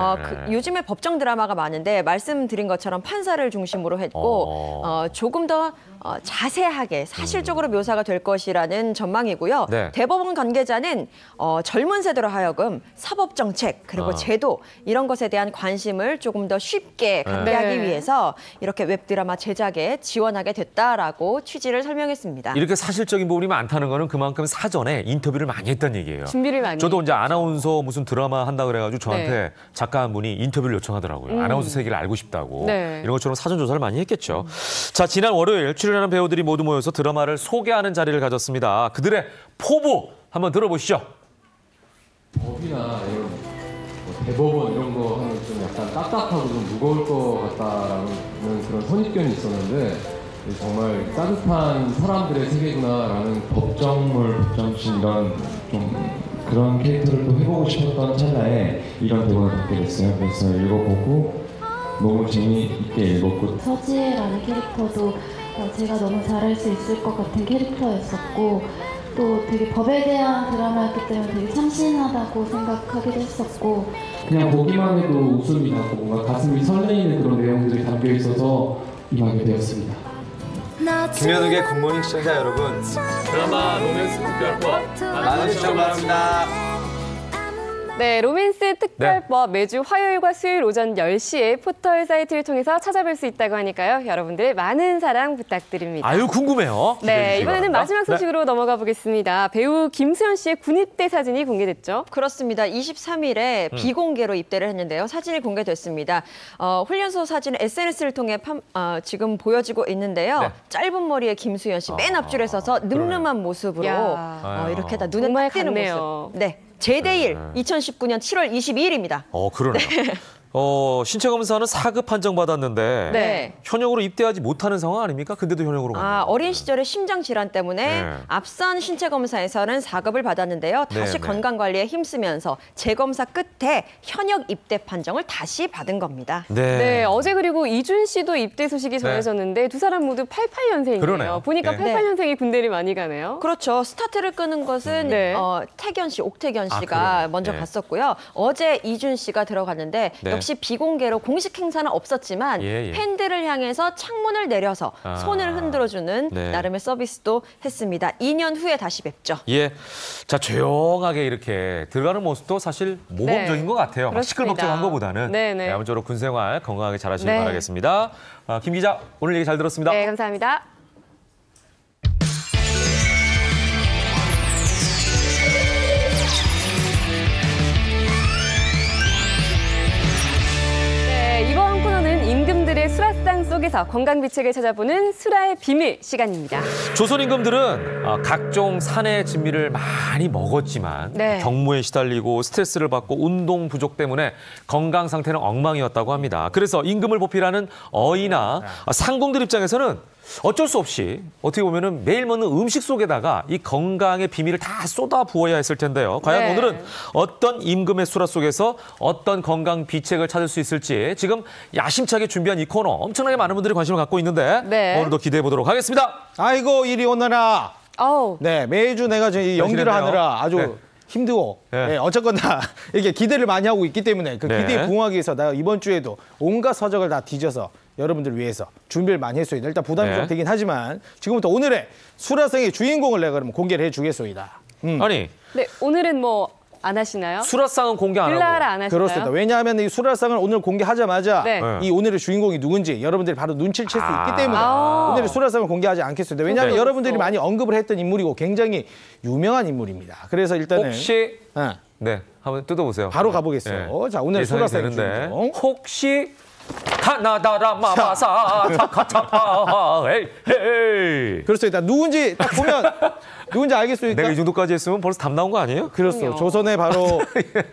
요즘에 법정 드라마가 많은데 말씀드린 것처럼 판사를 중심으로 했고 조금 더 자세하게 사실적으로 묘사가 될 것이라는 전망이고요. 네. 대법원 관계자는 젊은 세대로 하여금 사법정책 그리고 제도 이런 것에 대한 관심을 조금 더 쉽게 갖게 하기 위해서 이렇게 웹드라마 제작에 지원하게 됐다라고 취지를 설명했습니다. 이렇게 사실적인 부분이 많다는 거는 그만큼 사전에 인터뷰를 많이 했다는 얘기예요. 준비를 많이. 저도 이제 아나운서 무슨 드라마 한다 그래가지고 저한테 네. 작가 한 분이 인터뷰를 요청하더라고요. 아나운서 세계를 알고 싶다고. 네. 이런 것처럼 사전 조사를 많이 했겠죠. 자, 지난 월요일 출연하는 배우들이 모두 모여서 드라마를 소개하는 자리를 가졌습니다. 그들의 포부 한번 들어보시죠. 법이나 이런 대법원 이런 거 하면 좀 약간 딱딱하고 좀 무거울 것 같다라는 그런 선입견이 있었는데 정말 따뜻한 사람들의 세계구나라는 법정물, 법정신 이런 좀 그런 캐릭터를 또 해보고 싶었던 찰나에 이런 대본을 받게 됐어요. 그래서 읽어보고 너무 재미있게 읽었고 서지혜라는 캐릭터도 제가 너무 잘할 수 있을 것 같은 캐릭터였었고 또 되게 법에 대한 드라마였기 때문에 되게 참신하다고 생각하기도 했었고 그냥 보기만 해도 웃음이 나고 뭔가 가슴이 설레이는 그런 내용들이 담겨 있어서 임하게 되었습니다. 김현욱의 굿모닝 시청자 여러분, 드라마 로맨스 특별법 많은 시청 바랍니다. 네, 로맨스 특별법 매주 화요일과 수요일 오전 10시에 포털 사이트를 통해서 찾아볼 수 있다고 하니까요. 여러분들의 많은 사랑 부탁드립니다. 아유, 궁금해요. 네, 이번에는 마지막 네. 소식으로 넘어가 보겠습니다. 배우 김수현 씨의 군입대 사진이 공개됐죠? 그렇습니다. 23일에 비공개로 입대를 했는데요. 사진이 공개됐습니다. 훈련소 사진은 SNS를 통해 지금 보여지고 있는데요. 네. 짧은 머리의 김수현 씨 맨 앞줄에 서서 늠름한 모습으로 이렇게 다 눈에 정말 딱 띄는 같네요. 모습. 네. 제대일 2019년 7월 22일입니다. 그러네요. 신체 검사는 4급 판정 받았는데 네. 현역으로 입대하지 못하는 상황 아닙니까? 근데도 현역으로 가는 어린 시절에 심장 질환 때문에 네. 앞선 신체 검사에서는 4급을 받았는데요. 다시 네, 네. 건강 관리에 힘쓰면서 재검사 끝에 현역 입대 판정을 다시 받은 겁니다. 네, 어제 그리고 이준 씨도 입대 소식이 전해졌는데 두 사람 모두 88년생이에요. 그러네요. 보니까 네. 88년생이 군대를 많이 가네요. 그렇죠. 스타트를 끄는 것은 네. 태견 씨, 옥태견 씨가 그래요? 먼저 네. 갔었고요. 어제 이준 씨가 들어갔는데 네. 역시 비공개로 공식 행사는 없었지만 예. 팬들을 향해서 창문을 내려서 손을 흔들어주는 네. 나름의 서비스도 했습니다. 2년 후에 다시 뵙죠. 예. 자, 조용하게 이렇게 들어가는 모습도 사실 모범적인 네. 것 같아요. 막 그렇습니다. 시끌벅적한 것보다는. 네네. 아무쪼록 군생활 건강하게 잘하시길 네. 바라겠습니다. 김 기자, 오늘 얘기 잘 들었습니다. 네, 감사합니다. 네, 이번 코너는 임금들의 수라상 속에서 건강비책을 찾아보는 수라의 비밀 시간입니다. 조선 임금들은 각종 산의 진미를 많이 먹었지만 네. 경무에 시달리고 스트레스를 받고 운동 부족 때문에 건강 상태는 엉망이었다고 합니다. 그래서 임금을 보필하는 어이나 상공들 입장에서는 어쩔 수 없이 어떻게 보면은 매일 먹는 음식 속에다가 이 건강의 비밀을 다 쏟아 부어야 했을 텐데요. 과연 네. 오늘은 어떤 임금의 수라 속에서 어떤 건강 비책을 찾을 수 있을지 지금 야심차게 준비한 이 코너 엄청나게 많은 분들이 관심을 갖고 있는데 네. 오늘도 기대해 보도록 하겠습니다. 아이고 이리 오너라. 어우. 네, 매주 내가 이 연기를 열심히 하느라 아주 네. 힘들고 네. 어쨌거나 이렇게 기대를 많이 하고 있기 때문에 그 네. 기대에 부응하기 위해서 내가 이번 주에도 온갖 서적을 다 뒤져서 여러분들 위해서 준비를 많이 했습니다. 일단 부담이 네. 좀 되긴 하지만 지금부터 오늘의 수라상의 주인공을 내가 그러면 공개를 해주겠습니다. 아니 네, 오늘은 뭐 안 하시나요? 수라상은 공개 안 빌라라 하고 안 하시나요? 그렇습니다. 왜냐하면 이 수라상을 오늘 공개하자마자 네. 이 오늘의 주인공이 누군지 여러분들이 바로 눈치를 챌 수 있기 때문에 아. 오늘의 수라상을 공개하지 않겠습니다. 왜냐하면 네. 여러분들이 많이 언급을 했던 인물이고 굉장히 유명한 인물입니다. 그래서 일단은 혹시 네, 한번 뜯어보세요. 바로 가보겠어요. 자, 오늘 소라사의 주인공. 혹시 가나다라 마마사 차카차파 헤이. 그렇습니다. 누군지 딱 보면 누군지 알겠습니까? 내가 이 정도까지 했으면 벌써 답 나온 거 아니에요? 그렇죠. 조선의 바로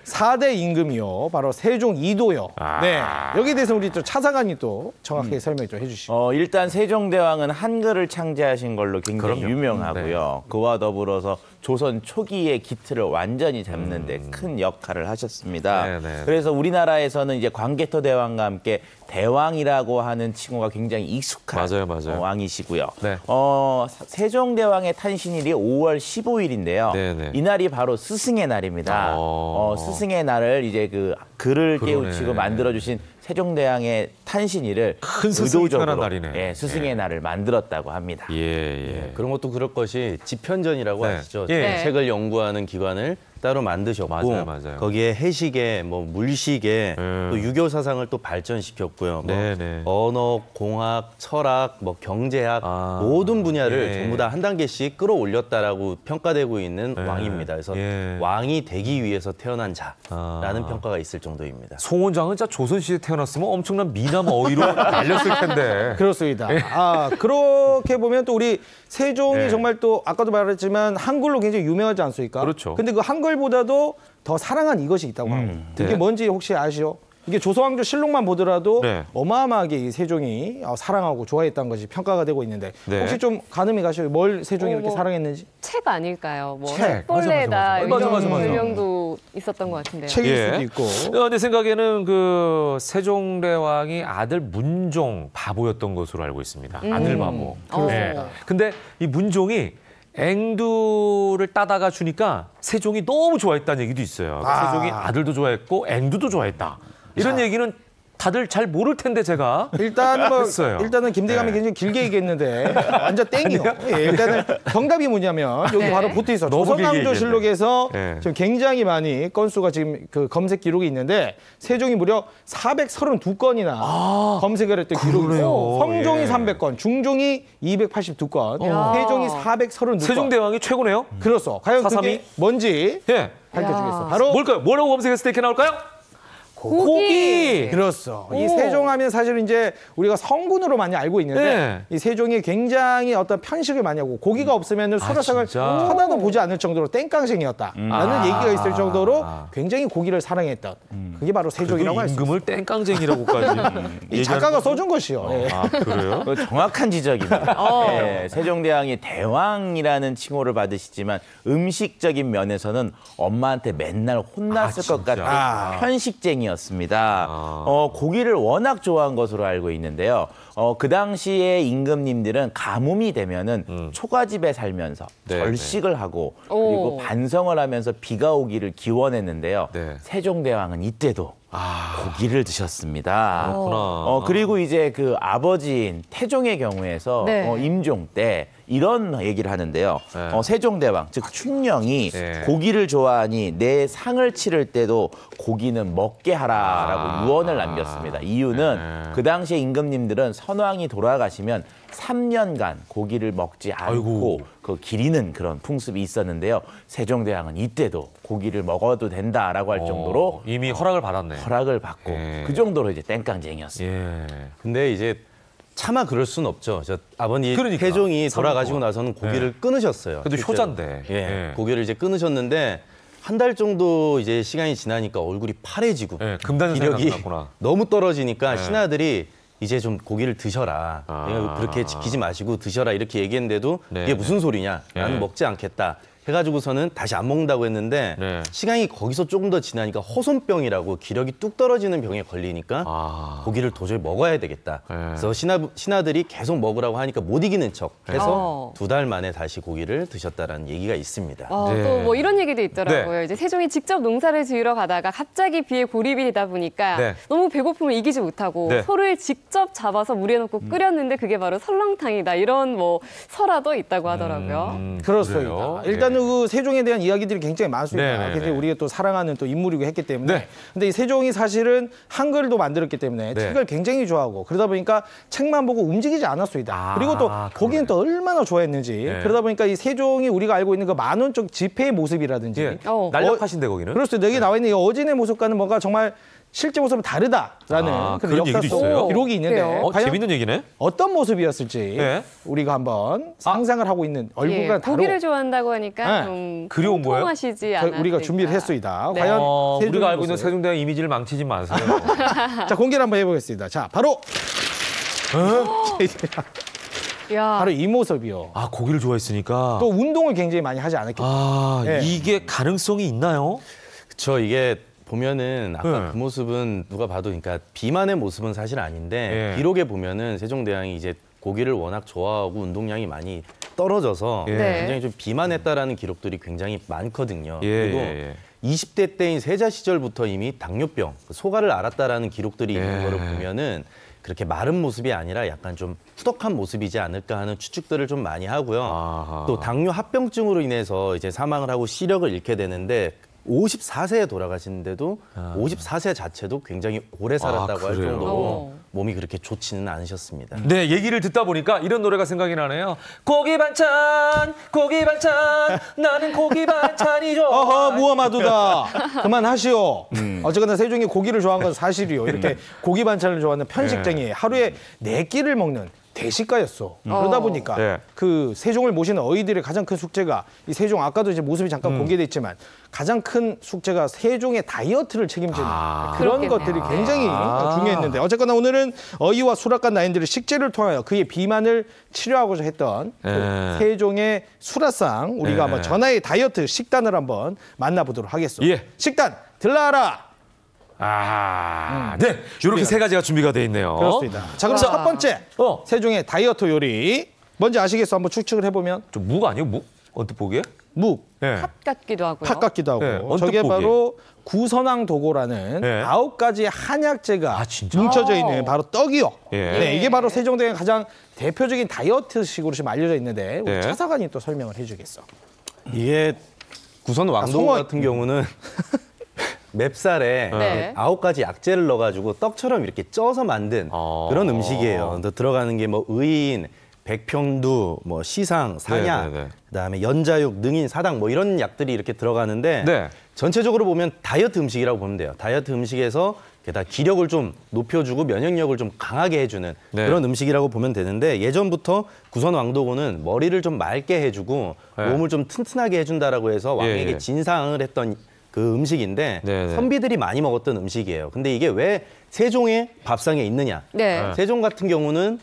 4대 임금이요. 바로 세종 이도요. 네. 여기에 대해서 우리 또 차사관이 또 정확하게 설명 좀 해주시죠. 일단 세종대왕은 한글을 창제하신 걸로 굉장히 그럼요. 유명하고요. 그와 더불어서 조선 초기의 기틀을 완전히 잡는 데 큰 역할을 하셨습니다. 그래서 우리나라에서는 이제 광개토 대왕과 함께 대왕이라고 하는 칭호가 굉장히 익숙한 맞아요. 왕이시고요. 네. 세종대왕의 탄신일이 5월 15일인데요. 네네. 이날이 바로 스승의 날입니다. 스승의 날을 이제 그 글을 깨우치고 만들어주신 세종대왕의 탄신일을 큰 스승이 태어난 의도적으로 날이네. 스승의 날을 만들었다고 합니다. 그런 것도 그럴 것이 집현전이라고 아시죠? 네. 책을 연구하는 기관을 따로 만드셨고 맞아요. 거기에 해시계, 뭐 물시계, 또 유교 사상을 또 발전시켰고요. 뭐 언어, 공학, 철학, 뭐 경제학 모든 분야를 전부 다 한 단계씩 끌어올렸다라고 평가되고 있는 왕입니다. 그래서 왕이 되기 위해서 태어난 자라는 평가가 있을 정도입니다. 송원장은 진짜 조선시대에 태어났으면 엄청난 미남 어휘로 알렸을 텐데. 그렇습니다. 그렇게 보면 또 우리 세종이 정말 또 아까도 말했지만 한글로 굉장히 유명하지 않습니까? 그렇죠. 근데 그 한글보다도 더 사랑한 이것이 있다고 합니다. 이게 뭔지 혹시 아시죠? 이게 조선왕조 실록만 보더라도 어마어마하게 이 세종이 사랑하고 좋아했다는 것이 평가가 되고 있는데 혹시 좀 가늠이 가시죠? 뭘 세종이 이렇게 사랑했는지? 책 아닐까요? 뭐 책. 햇벌레다 맞아. 이런 별명도 있었던 것 같은데요. 책일 수도 있고. 내 생각에는 그 세종대왕이 아들 문종 바보였던 것으로 알고 있습니다. 아들 바보. 근데 이 문종이 앵두를 따다가 주니까 세종이 너무 좋아했다는 얘기도 있어요. 세종이 아들도 좋아했고 앵두도 좋아했다. 이런 얘기는 다들 잘 모를 텐데 제가 일단은 김대감이 굉장히 길게 얘기했는데 완전 땡이요. 일단은 정답이 뭐냐면 여기 바로 붙어 있어. 조선왕조실록에서 지금 굉장히 많이 건수가 지금 그 검색 기록이 있는데 세종이 무려 432건이나 검색을 했던 기록이 있어요. 성종이 300건, 중종이 282건, 세종이 432건. 세종대왕이 최고네요. 그렇소. 과연 그게 뭔지 밝혀주겠어. 바로 뭘까요? 뭐라고 검색했을 때 이렇게 나올까요? 고기. 그렇소. 이 세종하면 사실 이제 우리가 성군으로 많이 알고 있는데 이 세종이 굉장히 어떤 편식을 많이 하고 고기가 없으면 소라상을 쳐다도 보지 않을 정도로 땡깡쟁이였다라는 얘기가 있을 정도로 굉장히 고기를 사랑했던 그게 바로 세종이라고 할 수 있어요. 임금을 땡깡쟁이라고까지 이 작가가 써준 것이요. 그래요? 정확한 지적입니다. 세종대왕이 대왕이라는 칭호를 받으시지만 음식적인 면에서는 엄마한테 맨날 혼났을 것 같은 편식쟁이 였습니다. 고기를 워낙 좋아한 것으로 알고 있는데요. 그 당시에 임금님들은 가뭄이 되면은 초가집에 살면서 절식을 하고 그리고 반성을 하면서 비가 오기를 기원했는데요. 세종대왕은 이때도 고기를 드셨습니다. 그리고 이제 그 아버지인 태종의 경우에서 임종 때 이런 얘기를 하는데요. 세종대왕, 즉 춘령이 고기를 좋아하니 내 상을 치를 때도 고기는 먹게 하라라고 유언을 남겼습니다. 이유는 그 당시에 임금님들은 선왕이 돌아가시면 3년간 고기를 먹지 않고 그 기리는 그런 풍습이 있었는데요. 세종대왕은 이때도 고기를 먹어도 된다라고 할 정도로 이미 허락을 받았네. 허락을 받고 그 정도로 이제 땡깡쟁이였습니다. 근데 이제 차마 그럴 수는 없죠. 저 아버님 태종이 돌아가시고 나서는 고기를 끊으셨어요. 그래도 효자인데. 고기를 이제 끊으셨는데 한 달 정도 이제 시간이 지나니까 얼굴이 파래지고 기력이 너무 떨어지니까 신하들이 이제 좀 고기를 드셔라. 그렇게 지키지 마시고 드셔라 이렇게 얘기했는데도 이게 무슨 소리냐. 나는 먹지 않겠다. 해가지고서는 다시 안 먹는다고 했는데 시간이 거기서 조금 더 지나니까 호손병이라고 기력이 뚝 떨어지는 병에 걸리니까 고기를 도저히 먹어야 되겠다. 그래서 신하들이 계속 먹으라고 하니까 못 이기는 척 해서 2달 만에 다시 고기를 드셨다라는 얘기가 있습니다. 또 뭐 이런 얘기도 있더라고요. 이제 세종이 직접 농사를 지으러 가다가 갑자기 비에 고립이 되다 보니까 너무 배고픔을 이기지 못하고 소를 직접 잡아서 물에 넣고 끓였는데 그게 바로 설렁탕이다. 이런 뭐 설화도 있다고 하더라고요. 그렇습니다. 일단 일단은 그 세종에 대한 이야기들이 굉장히 많습니다. 네네네. 굉장히 우리가 또 사랑하는 또 인물이고 했기 때문에. 네. 근데 이 세종이 사실은 한글도 만들었기 때문에 네. 책을 굉장히 좋아하고 그러다 보니까 책만 보고 움직이지 않았습니다. 그리고 또 거기는 또 얼마나 좋아했는지. 네. 그러다 보니까 이 세종이 우리가 알고 있는 그 만원 쪽 지폐의 모습이라든지. 예. 날렵하신데 거기는. 그렇습니다. 여기 나와 있는 이 어진의 모습과는 뭔가 정말 실제 모습은 다르다라는 그런 얘기도 있어요? 기록이 있는데 과연 재밌는 얘기네. 어떤 모습이었을지 네. 우리가 한번 상상을 하고 있는 얼굴과 다로 고기를 좋아한다고 하니까 네. 좀 그려온 거예요? 통하시지 않았을까. 우리가 준비를 했습니다. 네. 과연 우리가 알고 있는 모습. 세종대왕 이미지를 망치지 마세요. 자, 공개를 한번 해보겠습니다. 자, 바로 야. 바로 이 모습이요. 아, 고기를 좋아했으니까. 또 운동을 굉장히 많이 하지 않았기 때문에. 네. 이게 가능성이 있나요? 그렇죠. 이게 보면은 아까 네. 그 모습은 누가 봐도 그러니까 비만의 모습은 사실 아닌데 예. 기록에 보면은 세종대왕이 이제 고기를 워낙 좋아하고 운동량이 많이 떨어져서 예. 굉장히 좀 비만했다라는 기록들이 굉장히 많거든요. 예, 그리고 예, 20대 때인 세자 시절부터 이미 당뇨병, 소가를 앓았다라는 기록들이 있는 예. 거를 보면은 그렇게 마른 모습이 아니라 약간 좀 후덕한 모습이지 않을까 하는 추측들을 좀 많이 하고요. 아하. 또 당뇨 합병증으로 인해서 이제 사망을 하고 시력을 잃게 되는데 54세에 돌아가시는데도 54세 자체도 굉장히 오래 살았다고 할 그래요? 정도로 몸이 그렇게 좋지는 않으셨습니다. 네, 얘기를 듣다 보니까 이런 노래가 생각이 나네요. 고기 반찬, 나는 고기 반찬이 좋아. 어허, 무엄하도다. 그만하시오. 어쨌거나 세종이 고기를 좋아한 건 사실이요. 이렇게 고기 반찬을 좋아하는 편식쟁이 하루에 4끼를 먹는 대식가였어. 그러다 보니까 네. 그 세종을 모시는 어이들의 가장 큰 숙제가 이 세종 아까도 이제 모습이 잠깐 공개돼 있지만 가장 큰 숙제가 세종의 다이어트를 책임지는 그런 그렇겠네요. 것들이 굉장히 중요했는데 어쨌거나 오늘은 어이와 수락관 나인들의 식재를 통하여 그의 비만을 치료하고자 했던 그 세종의 수라상 우리가 한번 전하의 다이어트 식단을 한번 만나보도록 하겠습니다. 예. 식단 들라라. 네, 이렇게 세 가지가 준비가 돼 있네요. 그렇습니다. 자, 그럼 첫 번째 세종의 다이어트 요리 뭔지 아시겠어? 한번 추측을 해보면 좀 묵 아니에요? 묵? 언뜻 보기에? 묵, 네. 팥 같기도 하고요. 팥 같기도 하고 네, 언뜻 저게 보기에. 바로 구선왕 도고라는 네. 9가지 한약재가 진짜? 뭉쳐져 있는 바로 떡이요. 예. 네, 이게 바로 세종대왕의 가장 대표적인 다이어트식으로 지금 알려져 있는데 우리 네. 차사관이 또 설명을 해주겠어. 이게 구선 왕도 성원. 같은 경우는 맵쌀에 네. 9가지 약재를 넣어가지고 떡처럼 이렇게 쪄서 만든 그런 음식이에요. 또 들어가는 게 뭐 의인, 백평두, 뭐 시상, 산약, 네네네. 그다음에 연자육, 능인, 사당 뭐 이런 약들이 이렇게 들어가는데 네. 전체적으로 보면 다이어트 음식이라고 보면 돼요. 다이어트 음식에서 게다가 기력을 좀 높여주고 면역력을 좀 강하게 해주는 네. 그런 음식이라고 보면 되는데 예전부터 구선 왕도고는 머리를 좀 맑게 해주고 네. 몸을 좀 튼튼하게 해준다라고 해서 왕에게 예. 진상을 했던 그 음식인데 네네. 선비들이 많이 먹었던 음식이에요. 근데 이게 왜 세종의 밥상에 있느냐? 네. 세종 같은 경우는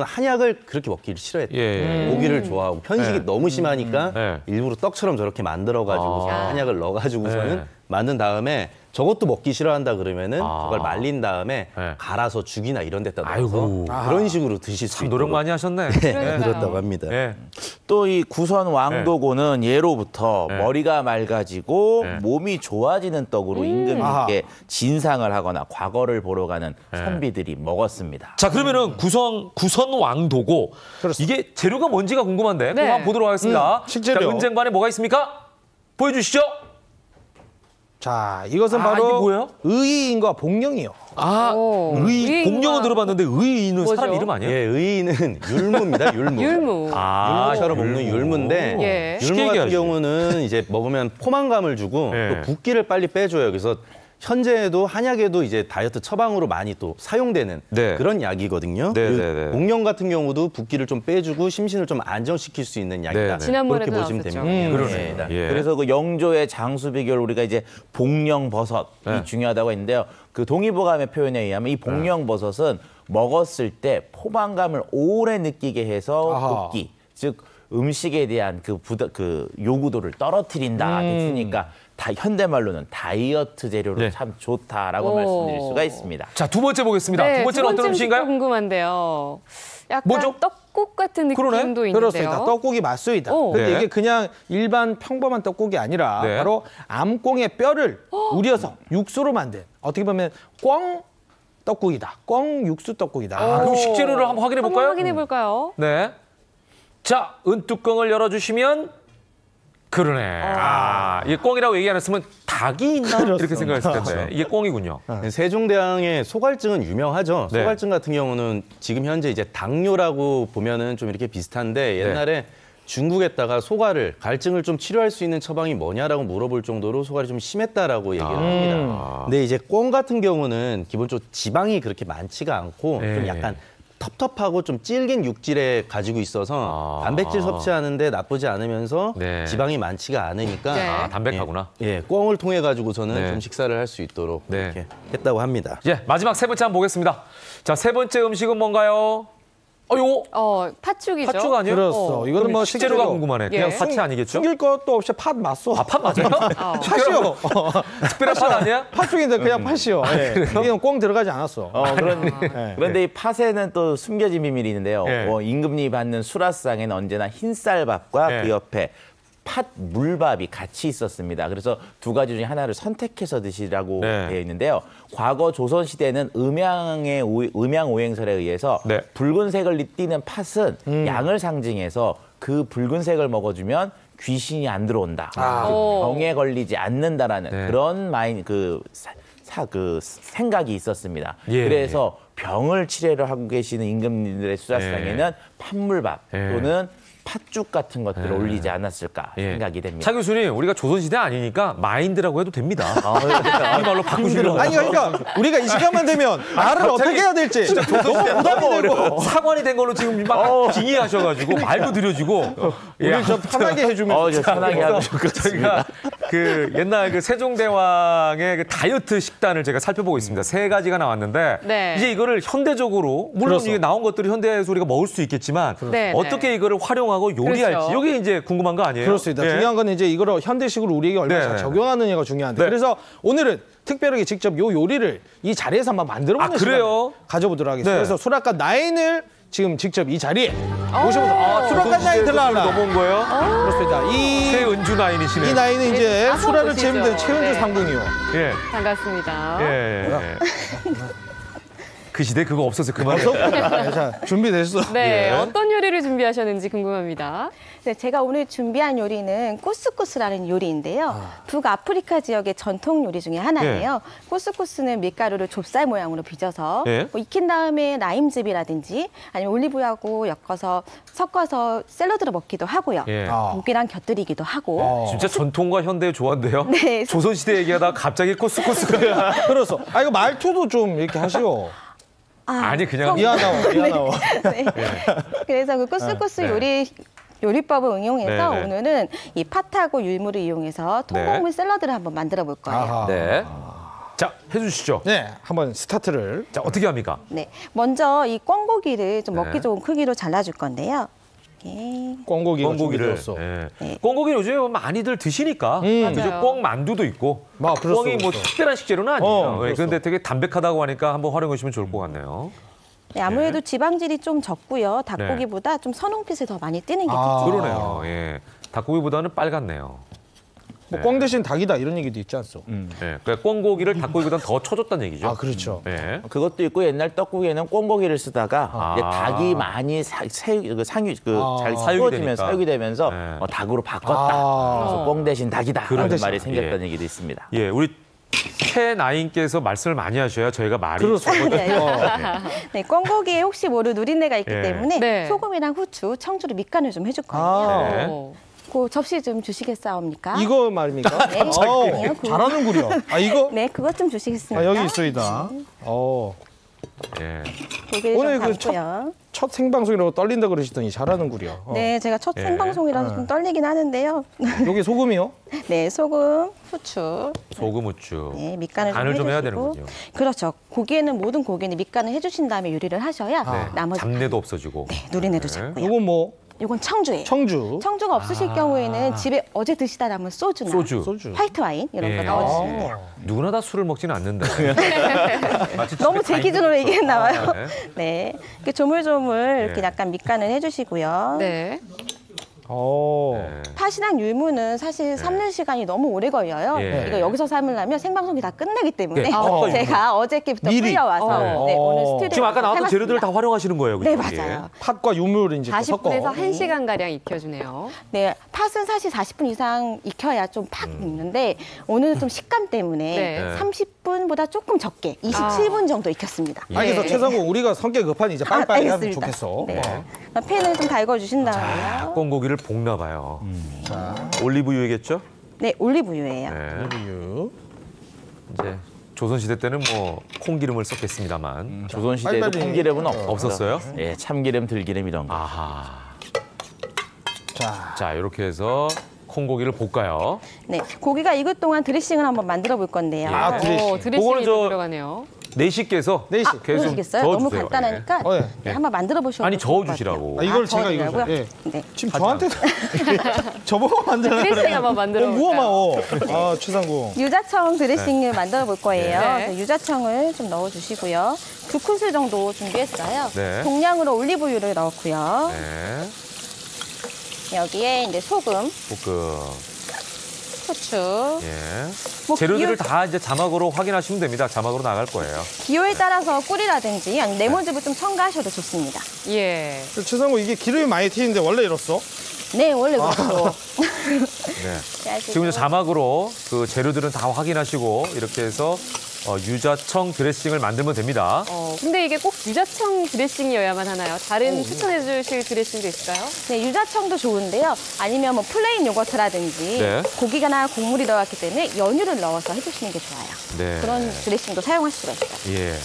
한약을 그렇게 먹기를 싫어했대요. 예. 고기를 좋아하고 편식이 네. 너무 심하니까 네. 일부러 떡처럼 저렇게 만들어가지고 아. 한약을 넣어가지고서는 네. 만든 다음에 저것도 먹기 싫어한다 그러면은 그걸 말린 다음에 네. 갈아서 죽이나 이런 데다 아이고. 넣어서 그런 식으로 드실 수 참 있도록 노력 많이 하셨네. 그렇다고 합니다. 네. 또 이 구선 왕도고는 예로부터 네. 머리가 맑아지고 네. 몸이 좋아지는 떡으로 임금님께 진상을 하거나 과거를 보러 가는 선비들이 먹었습니다. 자, 그러면은 구선 왕도고 이게 재료가 뭔지가 궁금한데 그거 한번 보도록 하겠습니다. 식재료. 자, 은쟁반에 뭐가 있습니까? 보여주시죠. 자, 이것은 이게 바로 뭐예요? 의인과 복령이요. 복령은 들어봤는데 의인은 뭐죠? 사람 이름 아니에요? 예, 의인은 율무입니다. 율무. 율무. 율무처럼 먹는 율무인데 예. 율무 쉽게 같은 얘기하지. 경우는 이제 먹으면 포만감을 주고 예. 또 붓기를 빨리 빼줘요. 그래서 현재에도 한약에도 이제 다이어트 처방으로 많이 또 사용되는 네. 그런 약이거든요. 네, 그 네, 네. 복령 같은 경우도 붓기를 좀 빼주고 심신을 좀 안정시킬 수 있는 약이다. 네, 네. 지난번에도 그렇게 보시면 나왔었죠. 됩니다. 그러네. 예. 그래서 그 영조의 장수 비결 우리가 이제 복령버섯이 네. 중요하다고 했는데요. 그 동의보감의 표현에 의하면 이 복령버섯은 먹었을 때 포만감을 오래 느끼게 해서 아하. 붓기, 즉 음식에 대한 그 요구도를 떨어뜨린다 됐으니까 다 현대말로는 다이어트 재료로 네. 참 좋다라고 오. 말씀드릴 수가 있습니다. 자, 두 번째 보겠습니다. 네, 두 번째는 어떤 음식도 음식인가요? 궁금한데요. 약간 뭐죠? 떡국 같은 느낌도 그러네. 있는데요. 그렇습니다. 떡국이 맞습니다. 오. 근데 네. 이게 그냥 일반 평범한 떡국이 아니라 네. 바로 암꽁의 뼈를 우려서 육수로 만든 어떻게 보면 꿩 떡국이다. 꿩 육수 떡국이다. 그럼 식재료를 한번 확인해 볼까요? 확인해 볼까요? 네. 자, 은뚜껑을 열어주시면 그러네. 이게 꿩이라고 얘기 안 했으면 닭이 있나 이렇게 생각했을 텐데 이게 꿩이군요. 세종대왕의 소갈증은 유명하죠. 네. 소갈증 같은 경우는 지금 현재 이제 당뇨라고 보면은 좀 이렇게 비슷한데 옛날에 중국에다가 소갈을 갈증을 좀 치료할 수 있는 처방이 뭐냐라고 물어볼 정도로 소갈이 좀 심했다라고 얘기를 합니다. 근데 이제 꿩 같은 경우는 기본적으로 지방이 그렇게 많지가 않고 좀 약간 텁텁하고 좀 질긴 육질에 가지고 있어서 단백질 섭취하는데 나쁘지 않으면서 지방이 많지가 않으니까 담백하구나. 꿩을 통해 가지고서는 좀 식사를 할 수 있도록 이렇게 했다고 합니다. 마지막 세 번째 한번 보겠습니다. 자, 세 번째 음식은 뭔가요? 요거 팥죽이죠. 팥죽 아니에요? 그렇죠. 이거는 뭐 식재료가 궁금하네. 그냥 팥이 아니겠죠? 숨길 것도 없이 팥 맞소. 팥 맞아요? 팥이요. 특별한 팥 아니야? 팥죽인데 그냥 팥이요. 이건 꽁 들어가지 않았어. 그런데 이 팥에는 또 숨겨진 비밀이 있는데요. 임금님이 받는 수라상에는 언제나 흰쌀밥과 그 옆에 팥 물밥이 같이 있었습니다. 그래서 두 가지 중에 하나를 선택해서 드시라고 되어 있는데요. 과거 조선시대는 음양오행설에 의해서 붉은색을 띠는 팥은 양을 상징해서 그 붉은색을 먹어주면 귀신이 안 들어온다. 병에 걸리지 않는다라는 그런 생각이 있었습니다. 그래서 병을 치료를 하고 계시는 임금님들의 수라상에는 팥물밥 또는 팥죽 같은 것들을 올리지 않았을까 생각이 됩니다. 차 교수님, 우리가 조선시대 아니니까 마인드라고 해도 됩니다. 이 말로 바꾸시려고. 아니, 그러니까 우리가 이 시간만 되면 말을 어떻게 해야 될지 진짜 조선시대 너무 어려워. 사관이 된 걸로 지금 막 빙의하셔가지고 말도 느려지고. 우리 좀 편하게 해주면 편하게 하고 저희가 그 옛날 그 세종대왕의 그 다이어트 식단을 제가 살펴보고 있습니다. 3가지가 나왔는데 이제 이거를 현대적으로 물론 이게 나온 것들이 현대에서 우리가 먹을 수 있겠지만 어떻게 이거를 활용하고 요리할지 이게 이제 궁금한 거 아니에요? 그렇습니다. 중요한 건 이제 이거를 현대식으로 우리에게 얼마나 잘 적용하느냐가 중요한데 그래서 오늘은 특별하게 직접 요 요리를 이 자리에서 한번 만들어보는 시간을 가져보도록 하겠습니다. 그래서 수락관 9을 지금 직접 이 자리에 모셔보도록 수락관 9 들어가라. 넘어온 거예요? 그렇습니다. 이 최은주 나인이시네요. 이 나이는 이제 수라를 채우는 최은주 상궁이요. 반갑습니다. 그 시대 그거 없어서 그만해. 자, 준비됐어. 네, 어떤 요리를 준비하셨는지 궁금합니다. 네, 제가 오늘 준비한 요리는 코스코스라는 요리인데요. 북아프리카 지역의 전통 요리 중에 하나예요. 코스코스는 밀가루를 좁쌀 모양으로 빚어서 뭐 익힌 다음에 라임즙이라든지 아니면 올리브유하고 섞어서 샐러드로 먹기도 하고요. 고기랑 곁들이기도 하고. 진짜 전통과 현대의 조화인데요. 네. 조선시대 얘기하다가 갑자기 코스코스가. 그래서 이거 말투도 좀 이렇게 하시오. 아니 그냥 미안하오. 네. 그래서 그 코스코스 요리법을 응용해서 오늘은 이 팥하고 율무를 이용해서 통곡물 샐러드를 한번 만들어 볼 거예요. 자, 해주시죠. 네, 한번 스타트를. 자, 어떻게 합니까? 네, 먼저 이 꿩고기를 좀 먹기 좋은 크기로 잘라줄 건데요. 꿩고기를. 꿩고기 요즘에 많이들 드시니까 그죠? 꿩 만두도 있고. 꿩이 뭐 특별한 식재료는 아니에요. 그런데 되게 담백하다고 하니까 한번 활용하시면 좋을 것 같네요. 네, 아무래도 지방질이 좀 적고요. 닭고기보다 좀 선홍빛을 더 많이 띠는 게 특징이에요. 그러네요. 닭고기보다는 빨갛네요. 꿩 대신 닭이다 이런 얘기도 있지 않소? 그러니까 꽁고기를 닭고기보다는 더 쳐줬다는 얘기죠. 그렇죠. 그것도 있고 옛날 떡국에는 꽁고기를 쓰다가 이제 닭이 많이 잘 사육이 되면서 닭으로 바꿨다. 그래서 꽁 대신 닭이다. 그런 말이 생겼다는 얘기도 있습니다. 우리 최 나인께서 말씀을 많이 하셔야 저희가 말이 네, 꿩고기에 혹시 모를 누린내가 있기 때문에 소금이랑 후추, 청주로 밑간을 좀 해줄 거예요. 그 접시 좀 주시겠사옵니까? 이거 말입니까? 네. 잘하는구려. 이거? 네, 그것 좀 주시겠습니다. 여기 있어이다. 오늘 그 첫 생방송이라고 떨린다 그러시더니 잘하는구려. 네, 제가 첫 생방송이라서 좀 떨리긴 하는데요. 여기 소금이요? 네, 소금, 후추. 소금, 후추. 네, 밑간을 간을 좀 해야 되는군요. 그렇죠. 모든 고기는 밑간을 해주신 다음에 요리를 하셔야 나머지 잡내도 없어지고. 네, 누린내도 잡고요. 이건 뭐? 이건 청주예요. 청주가 없으실 경우에는 집에 어제 드시다 남은 소주나 화이트 와인 이런 거 넣어주시면 돼요. 누구나 다 술을 먹지는 않는데. 너무 제 기준으로 얘기는 나와요. 네, 이렇게 조물조물 이렇게 약간 밑간을 해주시고요. 네. 팥이랑 율무는 사실 삶는 시간이 너무 오래 걸려요. 이거 여기서 삶으려면 생방송이 다 끝나기 때문에 제가 어저께부터 불려와서 네, 오늘 스튜디오에 지금 아까 나왔던 재료들을 다 활용하시는 거예요? 네, 맞아요. 팥과 율무를 이제 40분에서 1시간가량 익혀주네요. 네, 팥은 사실 40분 이상 익혀야 좀 팍 익는데 오늘은 좀 식감 때문에 30분보다 조금 적게 27분 정도 익혔습니다. 알겠어. 최상국 우리가 성격 급하니 이제 빨리빨리 하면 좋겠어. 네. 팬을 좀 달궈주신 다음에 꽁고기를 볶나 봐요. 자, 올리브유겠죠? 네, 올리브유예요. 올리브유. 이제 조선시대 때는 뭐 콩기름을 썼겠습니다만 조선시대에도 콩기름은 없었어요? 예, 참기름, 들기름 이런 거. 아하. 자, 이렇게 해서 콩고기를 볶아요. 네, 고기가 익을 동안 드레싱을 한번 만들어 볼 건데요. 드레싱이 들어가네요. 내시께서 계속 그러시겠어요? 너무 간단하니까 한번 만들어 보셔도 아니 저어주시라고. 이걸 제가 이거 네. 지금 저한테 저보고 만들라고 드레싱 한번 만들어 볼까요? 무엄하오. 최상국. 유자청 드레싱을 만들어 볼 거예요. 유자청을 좀 넣어 주시고요. 2큰술 정도 준비했어요. 동량으로 올리브유를 넣고요. 여기에 이제 소금. 후추. 재료들을 다 이제 자막으로 확인하시면 됩니다. 자막으로 나갈 거예요. 기호에 따라서 꿀이라든지 아니면 레몬즙을 좀 첨가하셔도 좋습니다. 최상국 이게 기름이 많이 튀는데 원래 이렇소? 네, 원래 그렇죠. 지금 이제 자막으로 그 재료들은 다 확인하시고 이렇게 해서 유자청 드레싱을 만들면 됩니다. 근데 이게 꼭 유자청 드레싱이어야만 하나요? 다른 추천해 주실 드레싱도 있을까요? 네, 유자청도 좋은데요. 아니면 뭐 플레인 요거트라든지 고기나 곡물이 들어갔기 때문에 연유를 넣어서 해주시는 게 좋아요. 그런 드레싱도 사용할 수가 있어요.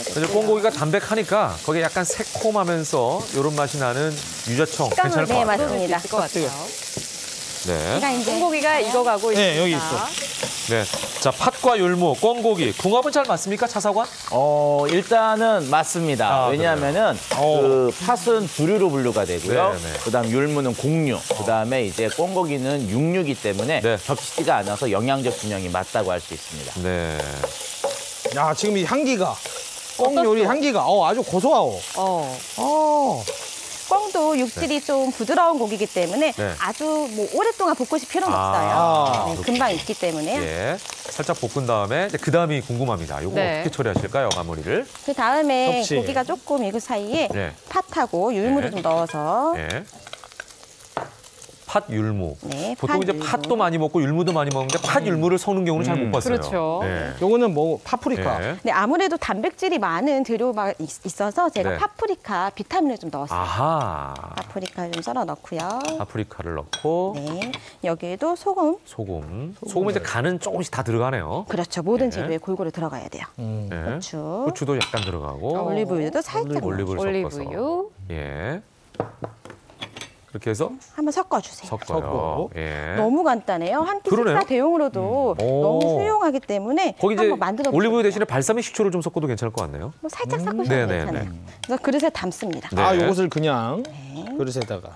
이제 꽁고기가 담백하니까 거기에 약간 새콤하면서 이런 맛이 나는 유자청 괜찮을 것 같아요. 네, 맞습니다. 꽁고기가 익어가고 있습니다. 네, 여기 있어. 자, 팥과 율무, 꽁고기. 궁합은 잘 맞습니까, 차사관? 일단은 맞습니다. 왜냐하면은 그 팥은 두류로 분류가 되고요. 그다음 율무는 곡류, 그다음에 이제 꽁고기는 육류이기 때문에 겹치지가 않아서 영양적 균형이 맞다고 할 수 있습니다. 야, 지금 이 향기가 꽁 요리 향기가 아주 고소하오. 꽁도 육질이 좀 부드러운 고기이기 때문에 아주 뭐 오랫동안 볶으실 필요는 없어요. 금방 익기 때문에요. 살짝 볶은 다음에 그 다음이 궁금합니다. 이거 어떻게 처리하실까요, 마무리를? 그 다음에 고기가 조금 익을 사이에 팥하고 율무를 좀 넣어서 팥, 율무. 보통 이제 팥도 많이 먹고 율무도 많이 먹는데 팥, 율무를 섞는 경우는 잘 못 봤어요. 그렇죠. 요거는 뭐 파프리카. 네, 아무래도 단백질이 많은 재료가 있어서 제가 파프리카 비타민을 좀 넣었어요. 파프리카 좀 썰어 넣고요. 파프리카를 넣고. 여기에도 소금. 소금은 이제 간은 조금씩 다 들어가네요. 그렇죠. 모든 재료에 골고루 들어가야 돼요. 후추도 약간 들어가고. 올리브유도 살짝 올리브유. 그렇게 해서 한번 섞어주세요. 섞어요. 너무 간단해요. 한 끼 식사 대용으로도 너무 훌륭하기 때문에 거기 이제 한번 만들어 보세요. 올리브유 대신에 발사믹 식초를 좀 섞어도 괜찮을 것 같네요. 뭐 살짝 섞으셔도 괜찮아요. 그래서 그릇에 담습니다. 요것을 그냥 그릇에다가.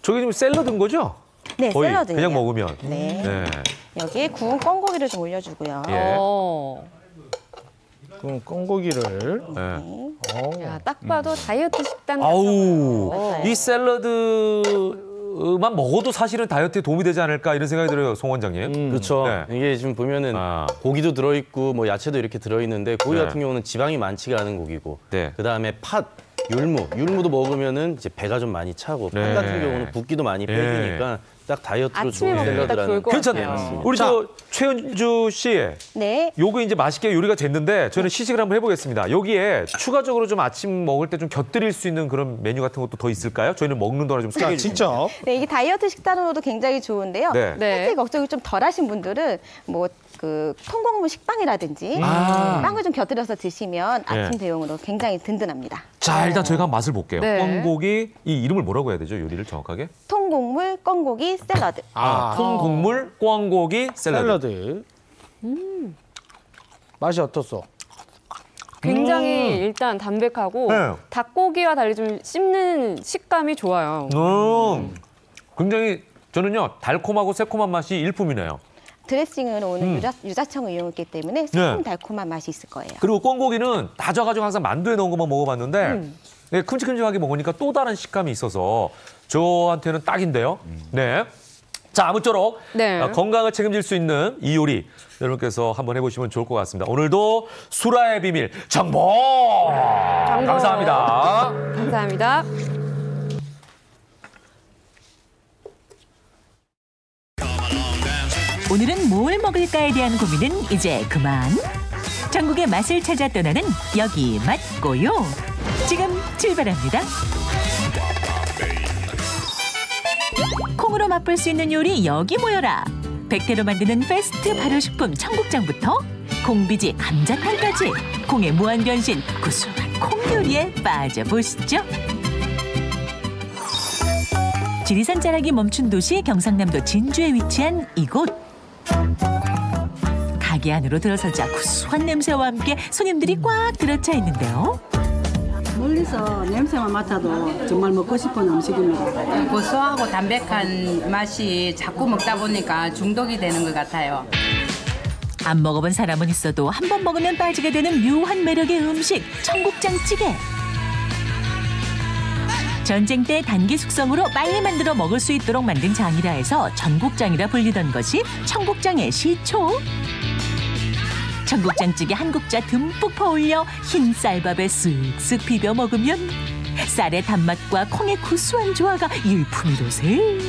저게 지금 샐러드인 거죠? 네, 거의 샐러드예요. 그냥 먹으면. 여기에 구운 꽁고기를 좀 올려주고요. 그럼 꽁고기를. 야, 딱 봐도 다이어트 식단 같아요. 이 샐러드만 먹어도 사실은 다이어트에 도움이 되지 않을까 이런 생각이 들어요, 송 원장님. 그렇죠. 이게 지금 보면은 고기도 들어있고 뭐 야채도 이렇게 들어있는데 고기 같은 경우는 지방이 많지가 않은 고기고 그다음에 팥, 율무도 먹으면은 이제 배가 좀 많이 차고 팥 같은 경우는 붓기도 많이 빼주니까 딱 다이어트로 좋은 샐러드라는. 괜찮네요. 우리 저 최은주 씨, 요거 이제 맛있게 요리가 됐는데 저희는 시식을 한번 해보겠습니다. 여기에 추가적으로 좀 아침 먹을 때 좀 곁들일 수 있는 그런 메뉴 같은 것도 더 있을까요? 저희는 먹는 동안 좀 소개해 주세요. 진짜. 네, 이게 다이어트 식단으로도 굉장히 좋은데요. 살짝 걱정이 좀 덜하신 분들은 뭐 그 통곡물 식빵이라든지 빵을 좀 곁들여서 드시면 아침 대용으로 굉장히 든든합니다. 자, 일단 저희가 한번 맛을 볼게요. 꽁고기, 이 이름을 뭐라고 해야 되죠? 요리를 정확하게? 통곡물 꽁고기 샐러드. 통곡물 꽁고기 샐러드. 맛이 어떻소? 굉장히 일단 담백하고 닭고기와 달리 좀 씹는 식감이 좋아요. 굉장히 저는요 달콤하고 새콤한 맛이 일품이네요. 드레싱은 오늘 유자청을 이용했기 때문에 새콤 달콤한 맛이 있을 거예요. 그리고 꽁고기는 다져가지고 항상 만두에 넣은 것만 먹어봤는데 네, 큼직큼직하게 먹으니까 또 다른 식감이 있어서 저한테는 딱인데요. 네. 자, 아무쪼록 건강을 책임질 수 있는 이 요리 여러분께서 한번 해보시면 좋을 것 같습니다. 오늘도 수라의 비밀 정보! 감사합니다. 감사합니다. 오늘은 뭘 먹을까에 대한 고민은 이제 그만. 전국의 맛을 찾아 떠나는 여기 맛고요. 지금 출발합니다. 콩으로 맛볼 수 있는 요리 여기 모여라. 백태로 만드는 패스트 발효식품 청국장부터 콩비지 감자탕까지 콩의 무한 변신 구수한 콩 요리에 빠져보시죠. 지리산 자락이 멈춘 도시 경상남도 진주에 위치한 이곳. 가게 안으로 들어서자 구수한 냄새와 함께 손님들이 꽉 들어차 있는데요. 멀리서 냄새만 맡아도 정말 먹고 싶은 음식입니다. 고소하고 담백한 맛이 자꾸 먹다 보니까 중독이 되는 것 같아요. 안 먹어본 사람은 있어도 한 번 먹으면 빠지게 되는 묘한 매력의 음식, 청국장찌개. 전쟁 때 단기 숙성으로 빨리 만들어 먹을 수 있도록 만든 장이라 해서 전국장이라 불리던 것이 청국장의 시초. 청국장찌개 한 국자 듬뿍 퍼올려 흰 쌀밥에 쓱쓱 비벼 먹으면 쌀의 단맛과 콩의 구수한 조화가 일품이로세.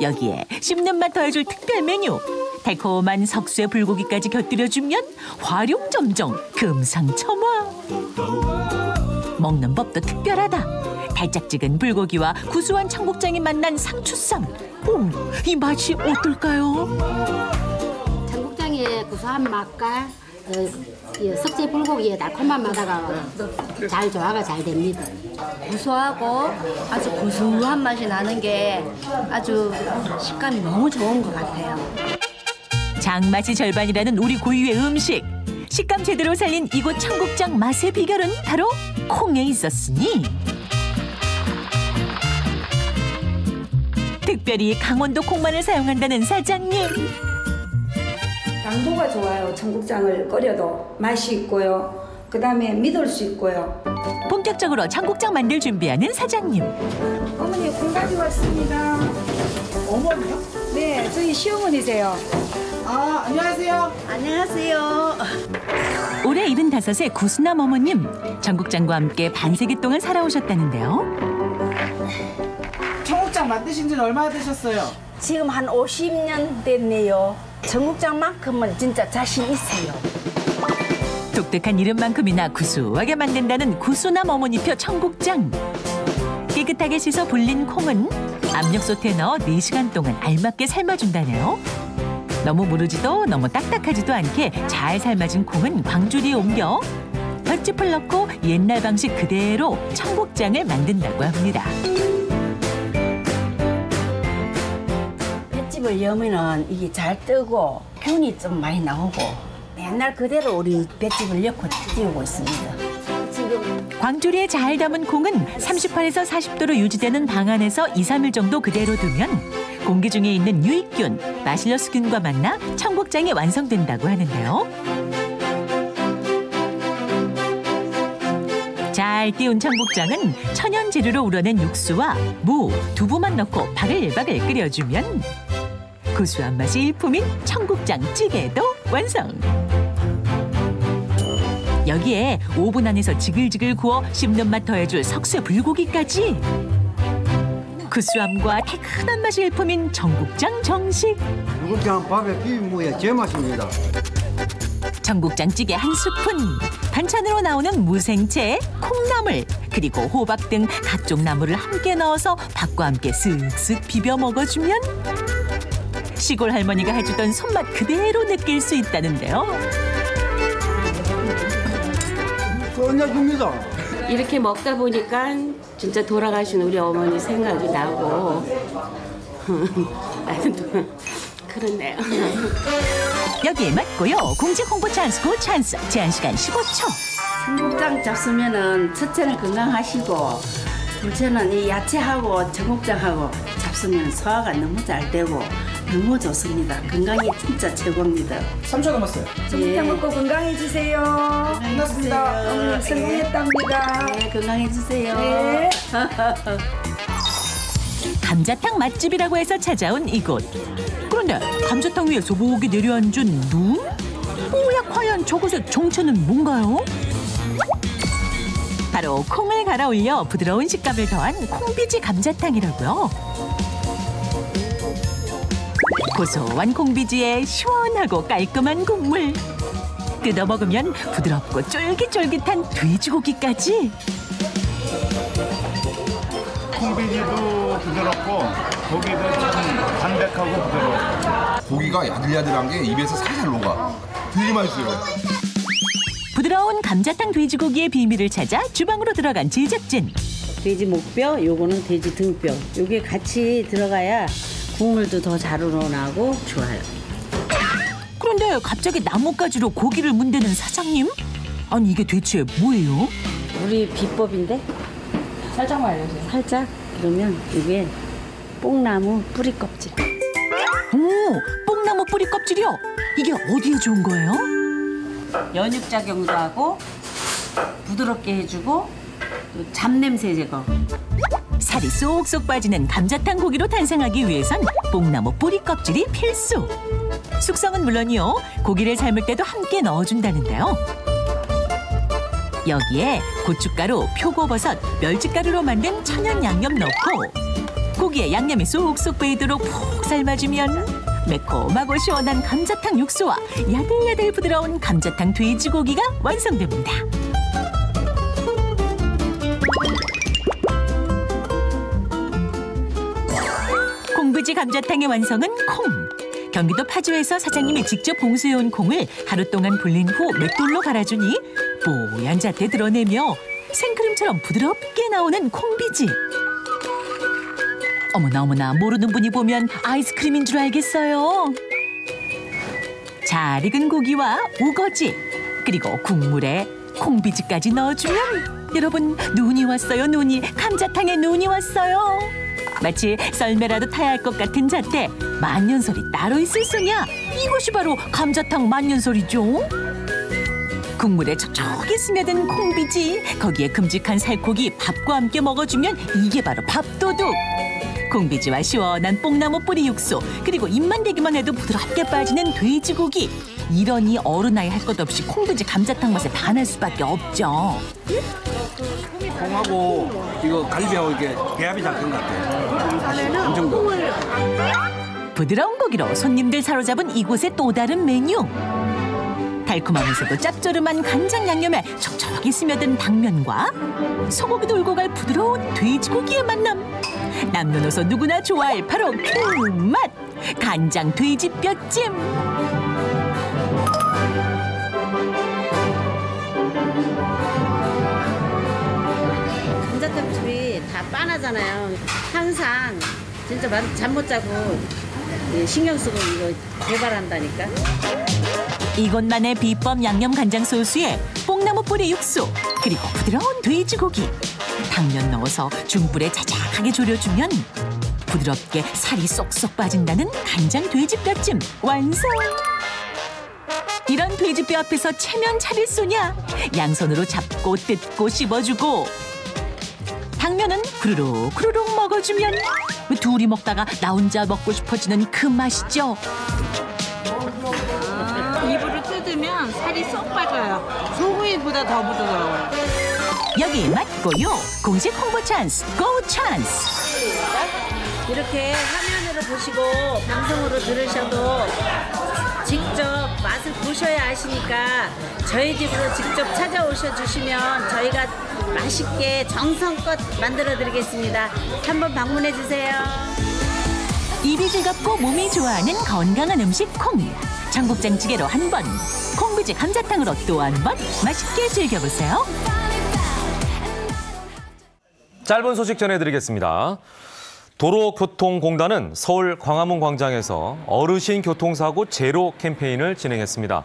여기에 씹는 맛 더해줄 특별 메뉴. 달콤한 석쇠 불고기까지 곁들여주면 화룡점정 금상첨화. 먹는 법도 특별하다. 달짝지근 불고기와 구수한 청국장이 만난 상추쌈. 이 맛이 어떨까요? 청국장의 구수한 맛과 석쇠 불고기의 달콤한 맛가 잘 조화가 잘 됩니다. 고소하고 아주 고소한 맛이 나는 게 아주 식감이 너무 좋은 것 같아요. 장맛이 절반이라는 우리 고유의 음식. 식감 제대로 살린 이곳 청국장 맛의 비결은 바로 콩에 있었으니. 특별히 강원도 콩만을 사용한다는 사장님. 당도가 좋아요. 청국장을 끓여도 맛이 있고요. 그다음에 믿을 수 있고요. 본격적으로 청국장 만들 준비하는 사장님. 어머니 콩가지 왔습니다. 어머니요? 네, 저희 시어머니세요. 아, 안녕하세요. 안녕하세요. 올해 75세 구수남 어머님. 청국장과 함께 반세기 동안 살아오셨다는데요. 청국장 만드신 지는 얼마나 되셨어요? 지금 한 50년 됐네요. 청국장만큼은 진짜 자신 있어요. 독특한 이름만큼이나 구수하게 만든다는 구수남 어머니표 청국장. 깨끗하게 씻어 불린 콩은 압력솥에 넣어 4시간 동안 알맞게 삶아준다네요. 너무 무르지도 너무 딱딱하지도 않게 잘 삶아진 콩은 광주리에 옮겨 볏짚을 넣고 옛날 방식 그대로 청국장을 만든다고 합니다. 볏짚을 여면은 이게 잘 뜨고 균이 좀 많이 나오고 옛날 그대로 우리 볏짚을 엮고 띄우고 있습니다. 지금 광주리에 잘 담은 콩은 38에서 40도로 유지되는 방 안에서 2, 3일 정도 그대로 두면 공기 중에 있는 유익균, 마실러스균과 만나 청국장이 완성된다고 하는데요. 잘 띄운 청국장은 천연 재료로 우려낸 육수와 무, 두부만 넣고 바글바글 끓여주면 구수한 맛이 일품인 청국장찌개도 완성. 여기에 오븐 안에서 지글지글 구워 씹는 맛 더해줄 석쇠 불고기까지. 구수함과 달큰한 맛이 일품인 청국장 정식. 청국장 밥에 비빔 무의 제맛입니다. 청국장찌개 한 스푼, 반찬으로 나오는 무생채, 콩나물, 그리고 호박 등 각종 나물을 함께 넣어서 밥과 함께 쓱쓱 비벼 먹어주면 시골 할머니가 해주던 손맛 그대로 느낄 수 있다는데요. 끝내줍니다. 이렇게 먹다 보니까 진짜 돌아가신 우리 어머니 생각이 나고 그렇네요. 여기에 맞고요. 공식 홍보 찬스 고 찬스. 제한 시간 15초. 청국장 잡수면은 첫째는 건강하시고 둘째는 이 야채하고 청국장하고 잡수면 소화가 너무 잘 되고 너무 좋습니다. 건강이 진짜 최고입니다. 3초 남았어요. 청국장 먹고 건강해주세요. 끝났습니다. 성공했답니다. 네, 건강해주세요. 네. 감자탕 맛집이라고 해서 찾아온 이곳. 그런데 감자탕 위에 소복이 내려앉은 눈? 뭐야, 과연 저곳의 정체는 뭔가요? 바로 콩을 갈아 올려 부드러운 식감을 더한 콩비지 감자탕이라고요. 고소한 콩비지에 시원하고 깔끔한 국물. 뜯어 먹으면 부드럽고 쫄깃쫄깃한 돼지고기까지. 콩비지도 부드럽고 고기도 참 담백하고 부드러워. 고기가 야들야들한 게 입에서 살살 녹아. 되게 맛있어요. 부드러운 감자탕 돼지고기의 비밀을 찾아 주방으로 들어간 제작진. 돼지 목뼈, 요거는 돼지 등뼈. 요게 같이 들어가야 국물도 더 잘 우러나고 좋아요. 그런데 갑자기 나뭇가지로 고기를 문대는 사장님? 아니 이게 대체 뭐예요? 우리 비법인데? 살짝만 알려주세요. 살짝? 그러면 이게 뽕나무 뿌리 껍질. 오, 뽕나무 뿌리 껍질이요? 이게 어디에 좋은 거예요? 연육작용도 하고 부드럽게 해주고 또 잡냄새 제거. 살이 쏙쏙 빠지는 감자탕 고기로 탄생하기 위해선 뽕나무 뿌리 껍질이 필수. 숙성은 물론이요, 고기를 삶을 때도 함께 넣어준다는데요. 여기에 고춧가루, 표고버섯, 멸치가루로 만든 천연 양념 넣고 고기에 양념이 쏙쏙 배이도록 푹 삶아주면 매콤하고 시원한 감자탕 육수와 야들야들 부드러운 감자탕 돼지고기가 완성됩니다. 콩비지 감자탕의 완성은 콩. 경기도 파주에서 사장님이 직접 공수해온 콩을 하루 동안 불린 후 맷돌로 갈아주니 뽀얀 자태 드러내며 생크림처럼 부드럽게 나오는 콩비지. 어머나 어머나, 모르는 분이 보면 아이스크림인 줄 알겠어요. 잘 익은 고기와 우거지, 그리고 국물에 콩비지까지 넣어주면 여러분, 눈이 왔어요. 눈이. 감자탕에 눈이 왔어요. 마치 썰매라도 타야 할 것 같은 자태. 만년설이 따로 있을 쓰냐? 이것이 바로 감자탕 만년설이죠. 국물에 촉촉히 스며든 콩비지, 거기에 큼직한 살코기 밥과 함께 먹어주면 이게 바로 밥도둑. 콩비지와 시원한 뽕나무 뿌리 육수, 그리고 입만 대기만 해도 부드럽게 빠지는 돼지고기. 이러니 어른아이 할 것 없이 콩비지 감자탕 맛에 반할 수밖에 없죠. 콩하고 이거 갈비하고 이게 배합이 잘 된 것 같아요. 엄청 좋아. 부드러운 고기로 손님들 사로잡은 이곳의 또 다른 메뉴. 달콤하면서도 짭조름한 간장 양념에 촉촉히 스며든 당면과 소고기도 울고 갈 부드러운 돼지고기의 만남. 남녀노소 누구나 좋아할 바로 그 맛! 간장 돼지 뼈찜! 감자탕집이 다 빤하잖아요. 항상 진짜 잠 못 자고 신경 쓰고 이거 개발한다니까. 이곳만의 비법 양념 간장 소스에 뽕나무 뿌리 육수, 그리고 부드러운 돼지고기, 당면 넣어서 중불에 자작하게 졸여주면 부드럽게 살이 쏙쏙 빠진다는 간장 돼지뼈찜 완성! 이런 돼지뼈 앞에서 체면 차릴 쏘냐? 양손으로 잡고 뜯고 씹어주고 당면은 후루룩 후루룩 먹어주면 둘이 먹다가 나 혼자 먹고 싶어지는 그 맛이죠. 입으로 뜯으면 살이 쏙 빠져요. 소고기보다 더 부드러워요. 여기 맛고요. 공식 홍보 찬스, 고 찬스! 이렇게 화면으로 보시고 방송으로 들으셔도 직접 맛을 보셔야 아시니까 저희 집으로 직접 찾아오셔 주시면 저희가 맛있게 정성껏 만들어 드리겠습니다. 한번 방문해 주세요. 입이 즐겁고 몸이 좋아하는 건강한 음식 콩. 청국장찌개로 한 번, 콩비지 감자탕으로 또 한 번 맛있게 즐겨보세요. 짧은 소식 전해드리겠습니다. 도로교통공단은 서울 광화문 광장에서 어르신 교통사고 제로 캠페인을 진행했습니다.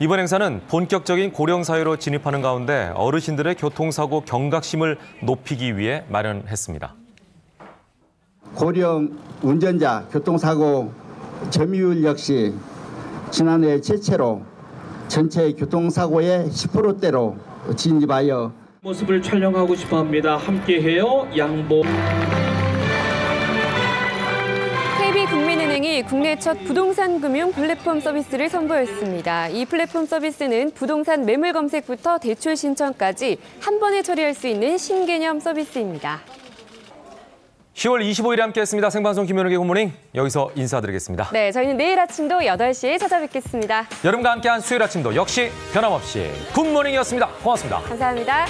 이번 행사는 본격적인 고령사회로 진입하는 가운데 어르신들의 교통사고 경각심을 높이기 위해 마련했습니다. 고령 운전자 교통사고 점유율 역시 지난해 최초로 전체 교통사고의 10%대로 진입하여 모습을 촬영하고 싶어합니다. 함께해요. 양보. KB국민은행이 국내 첫 부동산 금융 플랫폼 서비스를 선보였습니다. 이 플랫폼 서비스는 부동산 매물 검색부터 대출 신청까지 한 번에 처리할 수 있는 신개념 서비스입니다. 10월 25일에 함께했습니다. 생방송 김현욱의 굿모닝 여기서 인사드리겠습니다. 네, 저희는 내일 아침도 8시에 찾아뵙겠습니다. 여러분과 함께한 수요일 아침도 역시 변함없이 굿모닝이었습니다. 고맙습니다. 감사합니다.